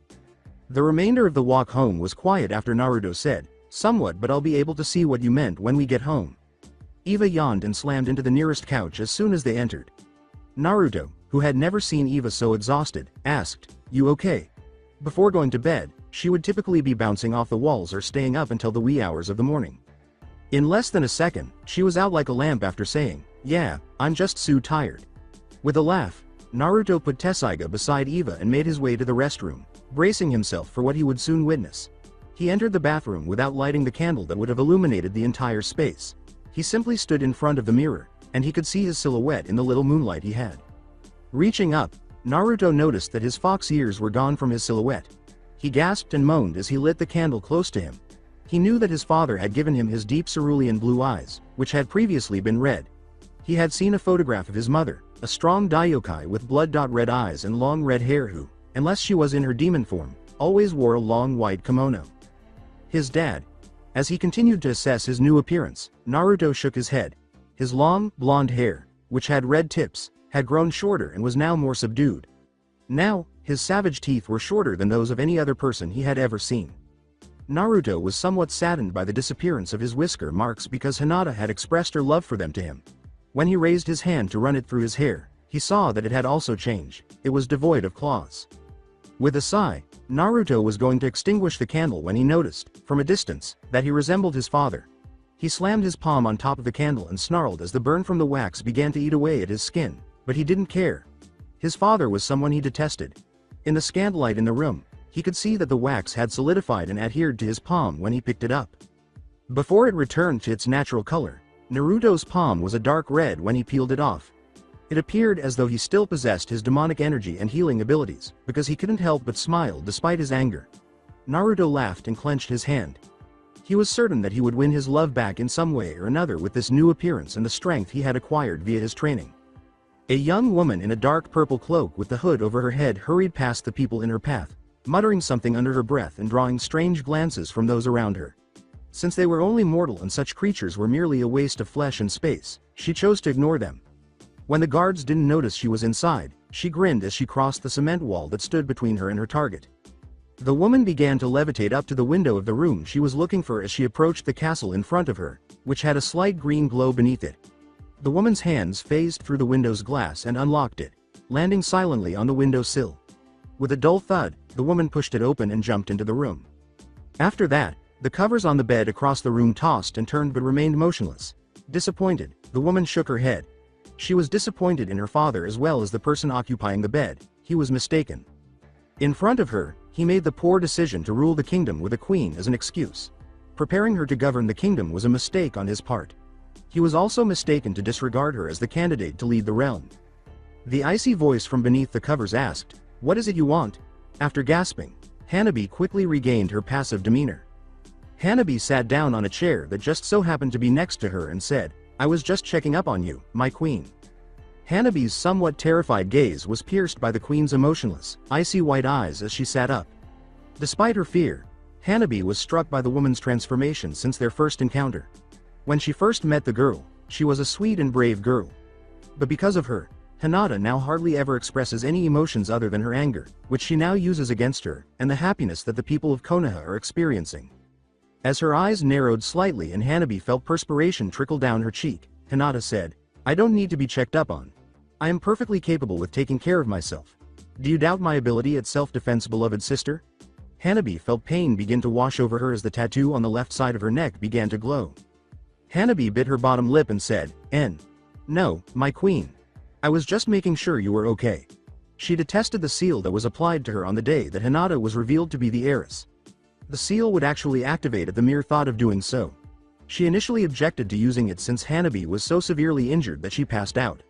Speaker 2: The remainder of the walk home was quiet after Naruto said, "Somewhat, but I'll be able to see what you meant when we get home." Eva yawned and slammed into the nearest couch as soon as they entered. Naruto, who had never seen Eva so exhausted, asked, "You okay?" Before going to bed, she would typically be bouncing off the walls or staying up until the wee hours of the morning. In less than a second, she was out like a lamp after saying, "Yeah, I'm just so tired." With a laugh, Naruto put Tessaiga beside Eva and made his way to the restroom, bracing himself for what he would soon witness. He entered the bathroom without lighting the candle that would have illuminated the entire space. He simply stood in front of the mirror, and he could see his silhouette in the little moonlight he had. Reaching up, Naruto noticed that his fox ears were gone from his silhouette. He gasped and moaned as he lit the candle close to him. He knew that his father had given him his deep cerulean blue eyes, which had previously been red. He had seen a photograph of his mother, a strong Daiokai with blood-red eyes and long red hair who, unless she was in her demon form, always wore a long white kimono. His dad. As he continued to assess his new appearance, Naruto shook his head. His long, blonde hair, which had red tips, had grown shorter and was now more subdued. Now, his savage teeth were shorter than those of any other person he had ever seen. Naruto was somewhat saddened by the disappearance of his whisker marks because Hinata had expressed her love for them to him. When he raised his hand to run it through his hair, he saw that it had also changed. It was devoid of claws. With a sigh, Naruto was going to extinguish the candle when he noticed, from a distance, that he resembled his father. He slammed his palm on top of the candle and snarled as the burn from the wax began to eat away at his skin, but he didn't care. His father was someone he detested. In the scant light in the room, he could see that the wax had solidified and adhered to his palm when he picked it up. Before it returned to its natural color, Naruto's palm was a dark red when he peeled it off. It appeared as though he still possessed his demonic energy and healing abilities, because he couldn't help but smile despite his anger. Naruto laughed and clenched his hand. He was certain that he would win his love back in some way or another with this new appearance and the strength he had acquired via his training. A young woman in a dark purple cloak with the hood over her head hurried past the people in her path, muttering something under her breath and drawing strange glances from those around her. Since they were only mortal and such creatures were merely a waste of flesh and space, she chose to ignore them. When the guards didn't notice she was inside, she grinned as she crossed the cement wall that stood between her and her target. The woman began to levitate up to the window of the room she was looking for as she approached the castle in front of her, which had a slight green glow beneath it. The woman's hands phased through the window's glass and unlocked it, landing silently on the window sill. With a dull thud, the woman pushed it open and jumped into the room. After that, the covers on the bed across the room tossed and turned but remained motionless. Disappointed, the woman shook her head. She was disappointed in her father as well as the person occupying the bed. He was mistaken. In front of her, he made the poor decision to rule the kingdom with a queen as an excuse. Preparing her to govern the kingdom was a mistake on his part. He was also mistaken to disregard her as the candidate to lead the realm. The icy voice from beneath the covers asked, "What is it you want?" After gasping, Hanabi quickly regained her passive demeanor. Hanabi sat down on a chair that just so happened to be next to her and said, "I was just checking up on you, my queen." Hanabi's somewhat terrified gaze was pierced by the queen's emotionless, icy white eyes as she sat up. Despite her fear, Hanabi was struck by the woman's transformation since their first encounter. When she first met the girl, she was a sweet and brave girl. But because of her, Hinata now hardly ever expresses any emotions other than her anger, which she now uses against her, and the happiness that the people of Konoha are experiencing. As her eyes narrowed slightly and Hanabi felt perspiration trickle down her cheek, Hinata said, "I don't need to be checked up on. I am perfectly capable with taking care of myself. Do you doubt my ability at self-defense, beloved sister?" Hanabi felt pain begin to wash over her as the tattoo on the left side of her neck began to glow. Hanabi bit her bottom lip and said, "No, my queen. I was just making sure you were okay." She detested the seal that was applied to her on the day that Hinata was revealed to be the heiress. The seal would actually activate at the mere thought of doing so. She initially objected to using it since Hanabi was so severely injured that she passed out.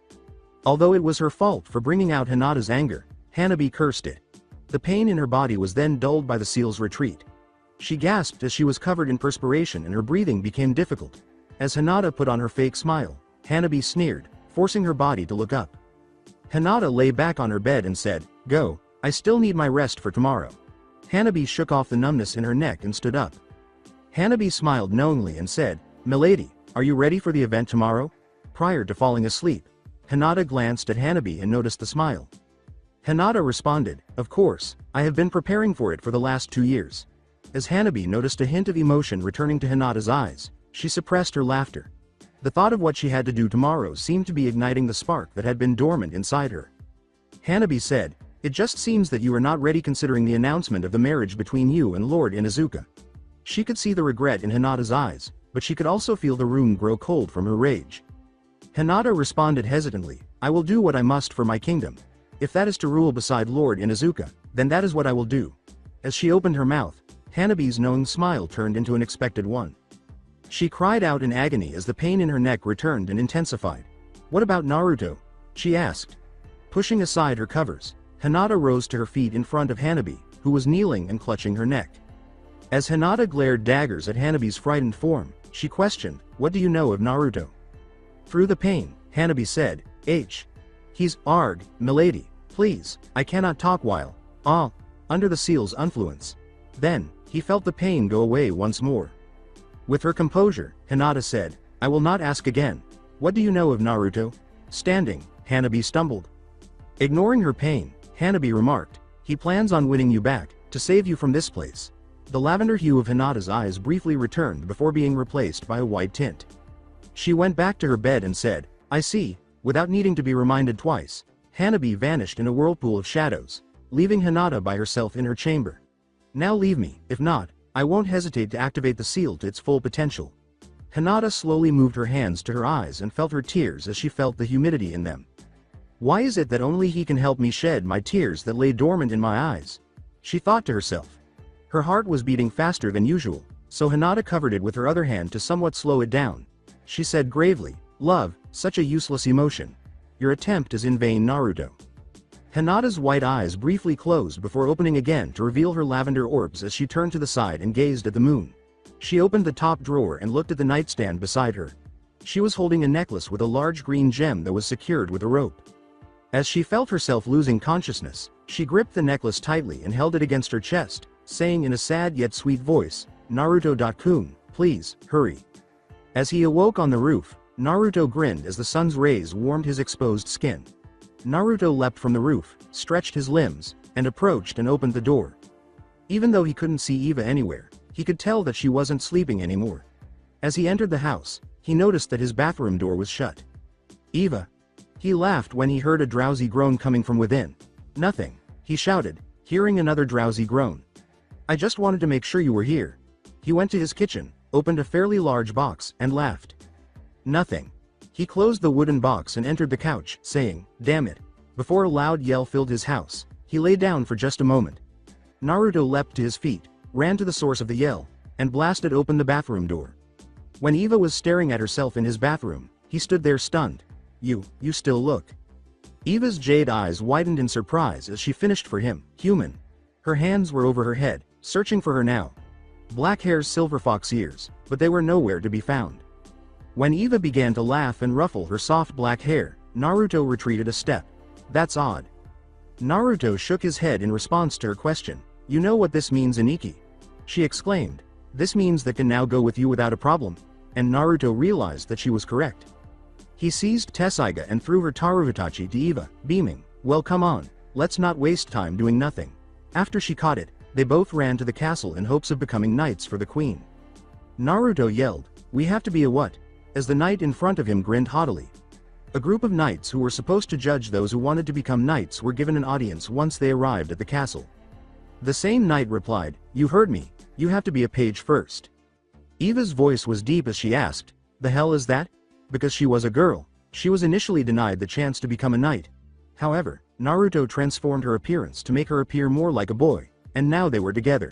Speaker 2: Although it was her fault for bringing out Hinata's anger, Hanabi cursed it. The pain in her body was then dulled by the seal's retreat. She gasped as she was covered in perspiration and her breathing became difficult. As Hinata put on her fake smile, Hanabi sneered, forcing her body to look up. Hinata lay back on her bed and said, "Go, I still need my rest for tomorrow." Hanabi shook off the numbness in her neck and stood up. Hanabi smiled knowingly and said, "Milady, are you ready for the event tomorrow?" Prior to falling asleep, Hinata glanced at Hanabi and noticed the smile. Hinata responded, "Of course, I have been preparing for it for the last 2 years." As Hanabi noticed a hint of emotion returning to Hinata's eyes, she suppressed her laughter. The thought of what she had to do tomorrow seemed to be igniting the spark that had been dormant inside her. Hanabi said, "It just seems that you are not ready considering the announcement of the marriage between you and Lord Inuzuka." She could see the regret in Hinata's eyes, but she could also feel the room grow cold from her rage. Hinata responded hesitantly, "I will do what I must for my kingdom. If that is to rule beside Lord Inuzuka, then that is what I will do." As she opened her mouth, Hanabi's knowing smile turned into an expected one. She cried out in agony as the pain in her neck returned and intensified. "What about Naruto?" she asked. Pushing aside her covers, Hinata rose to her feet in front of Hanabi, who was kneeling and clutching her neck. As Hinata glared daggers at Hanabi's frightened form, she questioned, "What do you know of Naruto?" Through the pain, Hanabi said, He's arg, milady, please, I cannot talk while, under the seal's influence." Then, he felt the pain go away once more. With her composure, Hinata said, "I will not ask again. What do you know of Naruto?" Standing, Hanabi stumbled. Ignoring her pain, Hanabi remarked, "He plans on winning you back, to save you from this place." The lavender hue of Hinata's eyes briefly returned before being replaced by a white tint. She went back to her bed and said, "I see." Without needing to be reminded twice, Hanabi vanished in a whirlpool of shadows, leaving Hinata by herself in her chamber. "Now leave me, if not, I won't hesitate to activate the seal to its full potential." Hinata slowly moved her hands to her eyes and felt her tears as she felt the humidity in them. "Why is it that only he can help me shed my tears that lay dormant in my eyes?" she thought to herself. Her heart was beating faster than usual, so Hinata covered it with her other hand to somewhat slow it down. She said gravely, "Love, such a useless emotion. Your attempt is in vain, Naruto." Hinata's white eyes briefly closed before opening again to reveal her lavender orbs as she turned to the side and gazed at the moon. She opened the top drawer and looked at the nightstand beside her. She was holding a necklace with a large green gem that was secured with a rope. As she felt herself losing consciousness, she gripped the necklace tightly and held it against her chest, saying in a sad yet sweet voice, "Naruto-kun, please, hurry." As he awoke on the roof, Naruto grinned as the sun's rays warmed his exposed skin. Naruto leapt from the roof, stretched his limbs, and approached and opened the door. Even though he couldn't see Eva anywhere, he could tell that she wasn't sleeping anymore. As he entered the house, he noticed that his bathroom door was shut. "Eva." He laughed when he heard a drowsy groan coming from within. "Nothing," he shouted. hearing another drowsy groan. I just wanted to make sure you were here. He went to his kitchen, opened a fairly large box, and laughed. Nothing. He closed the wooden box and entered the couch, saying, "Damn it." Before a loud yell filled his house, he lay down for just a moment. Naruto leapt to his feet, ran to the source of the yell, and blasted open the bathroom door. When Eva was staring at herself in his bathroom, he stood there stunned. You still look." Eva's jade eyes widened in surprise as she finished for him, human. Her hands were over her head, searching for her now. Black hair's silver fox ears, but they were nowhere to be found. When Eva began to laugh and ruffle her soft black hair, Naruto retreated a step. "That's odd." Naruto shook his head in response to her question. "You know what this means, Iniki?" She exclaimed. "This means that can now go with you without a problem," and Naruto realized that she was correct. He seized Tessaiga and threw her Taruvatachi to Eva, beaming, "Well, come on, let's not waste time doing nothing." After she caught it, they both ran to the castle in hopes of becoming knights for the queen. Naruto yelled, "We have to be a what?" as the knight in front of him grinned haughtily. A group of knights who were supposed to judge those who wanted to become knights were given an audience once they arrived at the castle. The same knight replied, "You heard me, you have to be a page first." Eva's voice was deep as she asked, "The hell is that?" Because she was a girl, she was initially denied the chance to become a knight. However, Naruto transformed her appearance to make her appear more like a boy, and now they were together.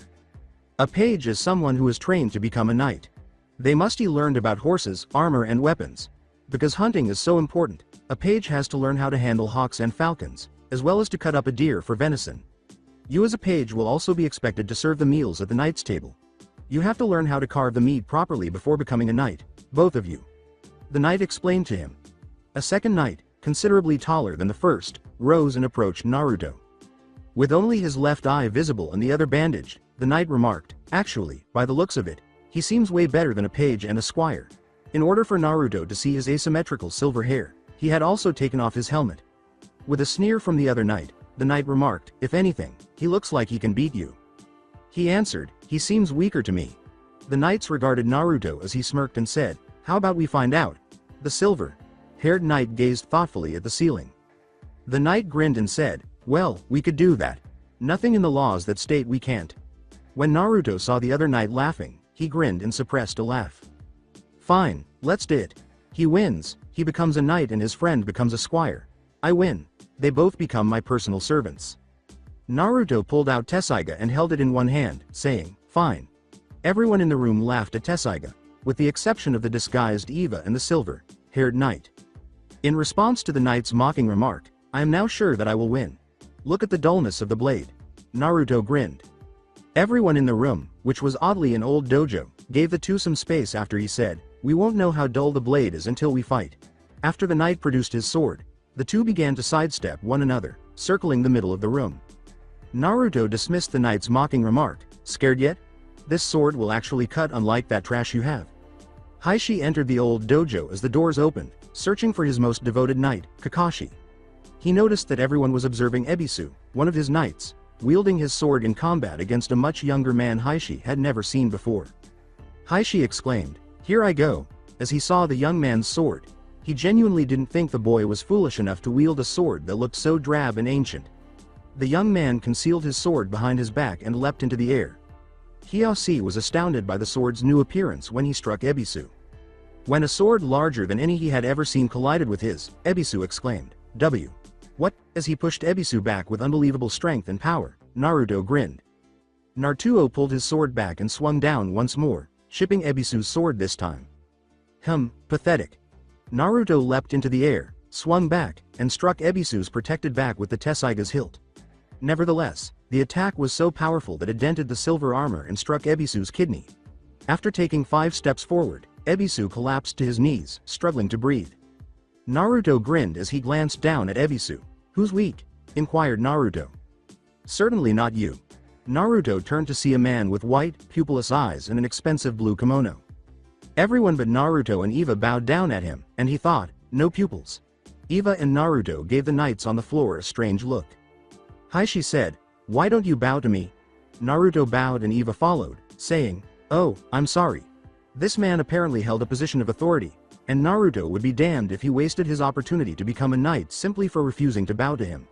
Speaker 2: A page is someone who is trained to become a knight. They must be learned about horses, armor and weapons. Because hunting is so important, a page has to learn how to handle hawks and falcons, as well as to cut up a deer for venison. You as a page will also be expected to serve the meals at the knight's table. You have to learn how to carve the meat properly before becoming a knight, both of you. The knight explained to him. A second knight, considerably taller than the first, rose and approached Naruto. With only his left eye visible and the other bandaged, the knight remarked, "Actually, by the looks of it, he seems way better than a page and a squire." In order for Naruto to see his asymmetrical silver hair, he had also taken off his helmet. With a sneer from the other knight, the knight remarked, "If anything, he looks like he can beat you." He answered, "He seems weaker to me." The knights regarded Naruto as he smirked and said, "How about we find out?" The silver-haired knight gazed thoughtfully at the ceiling. The knight grinned and said, "Well, we could do that. Nothing in the laws that state we can't." When Naruto saw the other knight laughing, he grinned and suppressed a laugh. "Fine, let's do it. He wins, he becomes a knight and his friend becomes a squire. I win. They both become my personal servants." Naruto pulled out Tessaiga and held it in one hand, saying, "Fine." Everyone in the room laughed at Tessaiga, with the exception of the disguised Eva and the silver-haired knight. In response to the knight's mocking remark, "I am now sure that I will win. Look at the dullness of the blade." Naruto grinned. Everyone in the room, which was oddly an old dojo, gave the two some space after he said, "We won't know how dull the blade is until we fight." After the knight produced his sword, the two began to sidestep one another, circling the middle of the room. Naruto dismissed the knight's mocking remark, "Scared yet? This sword will actually cut unlike that trash you have." Heishi entered the old dojo as the doors opened, searching for his most devoted knight, Kakashi. He noticed that everyone was observing Ebisu, one of his knights, wielding his sword in combat against a much younger man Heishi had never seen before. Heishi exclaimed, "Here I go," as he saw the young man's sword. He genuinely didn't think the boy was foolish enough to wield a sword that looked so drab and ancient. The young man concealed his sword behind his back and leapt into the air. Hiyoshi was astounded by the sword's new appearance when he struck Ebisu. When a sword larger than any he had ever seen collided with his, Ebisu exclaimed, "W. What?" As he pushed Ebisu back with unbelievable strength and power, Naruto grinned. Naruto pulled his sword back and swung down once more, shipping Ebisu's sword this time. Pathetic. Naruto leapt into the air, swung back, and struck Ebisu's protected back with the Tessaiga's hilt. Nevertheless, the attack was so powerful that it dented the silver armor and struck Ebisu's kidney. After taking 5 steps forward, Ebisu collapsed to his knees, struggling to breathe. Naruto grinned as he glanced down at Ebisu. "Who's weak?" inquired Naruto. "Certainly not you." Naruto turned to see a man with white, pupilless eyes and an expensive blue kimono. Everyone but Naruto and Eva bowed down at him, and he thought, "No pupils." Eva and Naruto gave the knights on the floor a strange look. Heishi said, "Why don't you bow to me?" Naruto bowed and Eva followed, saying, "Oh, I'm sorry." This man apparently held a position of authority, and Naruto would be damned if he wasted his opportunity to become a knight simply for refusing to bow to him.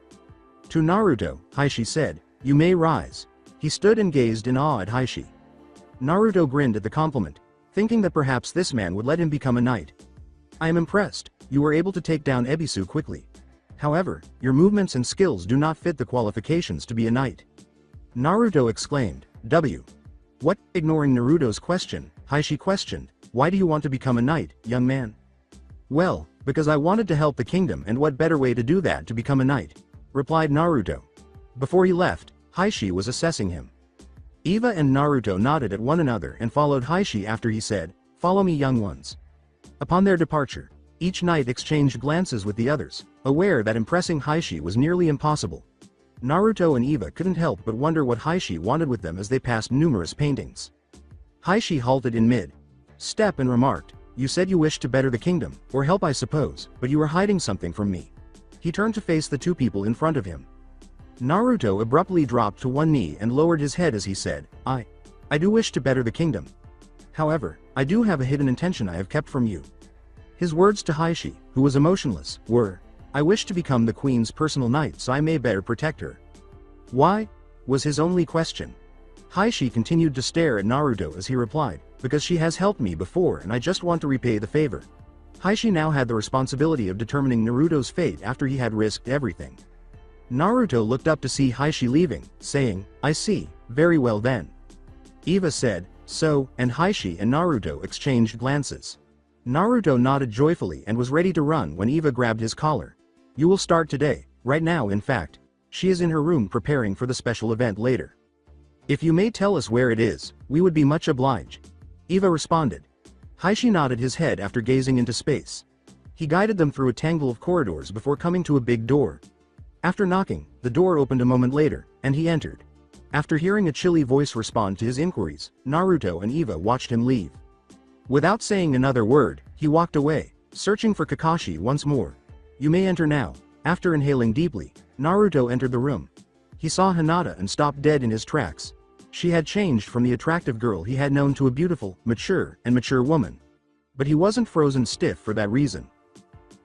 Speaker 2: To Naruto, Heishi said, You may rise. He stood and gazed in awe at Heishi. Naruto grinned at the compliment, thinking that perhaps this man would let him become a knight. I am impressed, you were able to take down Ebisu quickly. However, your movements and skills do not fit the qualifications to be a knight. Naruto exclaimed. What? Ignoring Naruto's question, Heishi questioned, why do you want to become a knight, young man? Well, because I wanted to help the kingdom, and what better way to do that to become a knight? Replied Naruto. Before he left, Heishi was assessing him. Eva and Naruto nodded at one another and followed Heishi after he said, follow me, young ones. Upon their departure, each knight exchanged glances with the others, aware that impressing Heishi was nearly impossible. Naruto and Eva couldn't help but wonder what Heishi wanted with them as they passed numerous paintings. Heishi halted in mid-step and remarked, you said you wished to better the kingdom, or help I suppose, but you were hiding something from me. He turned to face the two people in front of him. Naruto abruptly dropped to one knee and lowered his head as he said, I do wish to better the kingdom. However, I do have a hidden intention I have kept from you. His words to Heishi, who was emotionless, were, I wish to become the queen's personal knight so I may better protect her. Why? Was his only question. Heishi continued to stare at Naruto as he replied, because she has helped me before and I just want to repay the favor. Heishi now had the responsibility of determining Naruto's fate after he had risked everything. Naruto looked up to see Heishi leaving, saying, I see, very well then. Eva said, so, and Heishi and Naruto exchanged glances. Naruto nodded joyfully and was ready to run when Eva grabbed his collar. You will start today, right now in fact. She is in her room preparing for the special event later. If you may tell us where it is, we would be much obliged. Eva responded. Heishi nodded his head after gazing into space. He guided them through a tangle of corridors before coming to a big door. After knocking, the door opened a moment later, and he entered. After hearing a chilly voice respond to his inquiries, Naruto and Eva watched him leave. Without saying another word, he walked away, searching for Kakashi once more. You may enter now. After inhaling deeply, Naruto entered the room. He saw Hinata and stopped dead in his tracks. She had changed from the attractive girl he had known to a beautiful, mature woman. But he wasn't frozen stiff for that reason.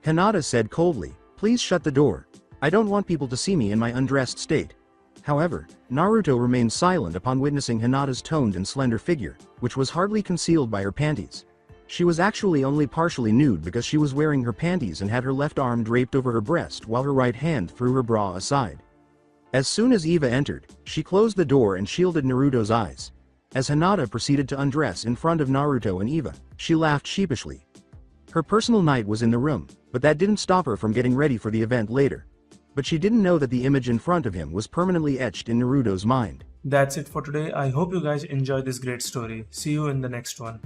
Speaker 2: Hinata said coldly, please shut the door. I don't want people to see me in my undressed state. However, Naruto remained silent upon witnessing Hinata's toned and slender figure, which was hardly concealed by her panties. She was actually only partially nude because she was wearing her panties and had her left arm draped over her breast while her right hand threw her bra aside. As soon as Eva entered, she closed the door and shielded Naruto's eyes. As Hinata proceeded to undress in front of Naruto and Eva, she laughed sheepishly. Her personal knight was in the room, but that didn't stop her from getting ready for the event later. But she didn't know that the image in front of him was permanently etched in Naruto's mind.
Speaker 1: That's it for today. I hope you guys enjoyed this great story. See you in the next one.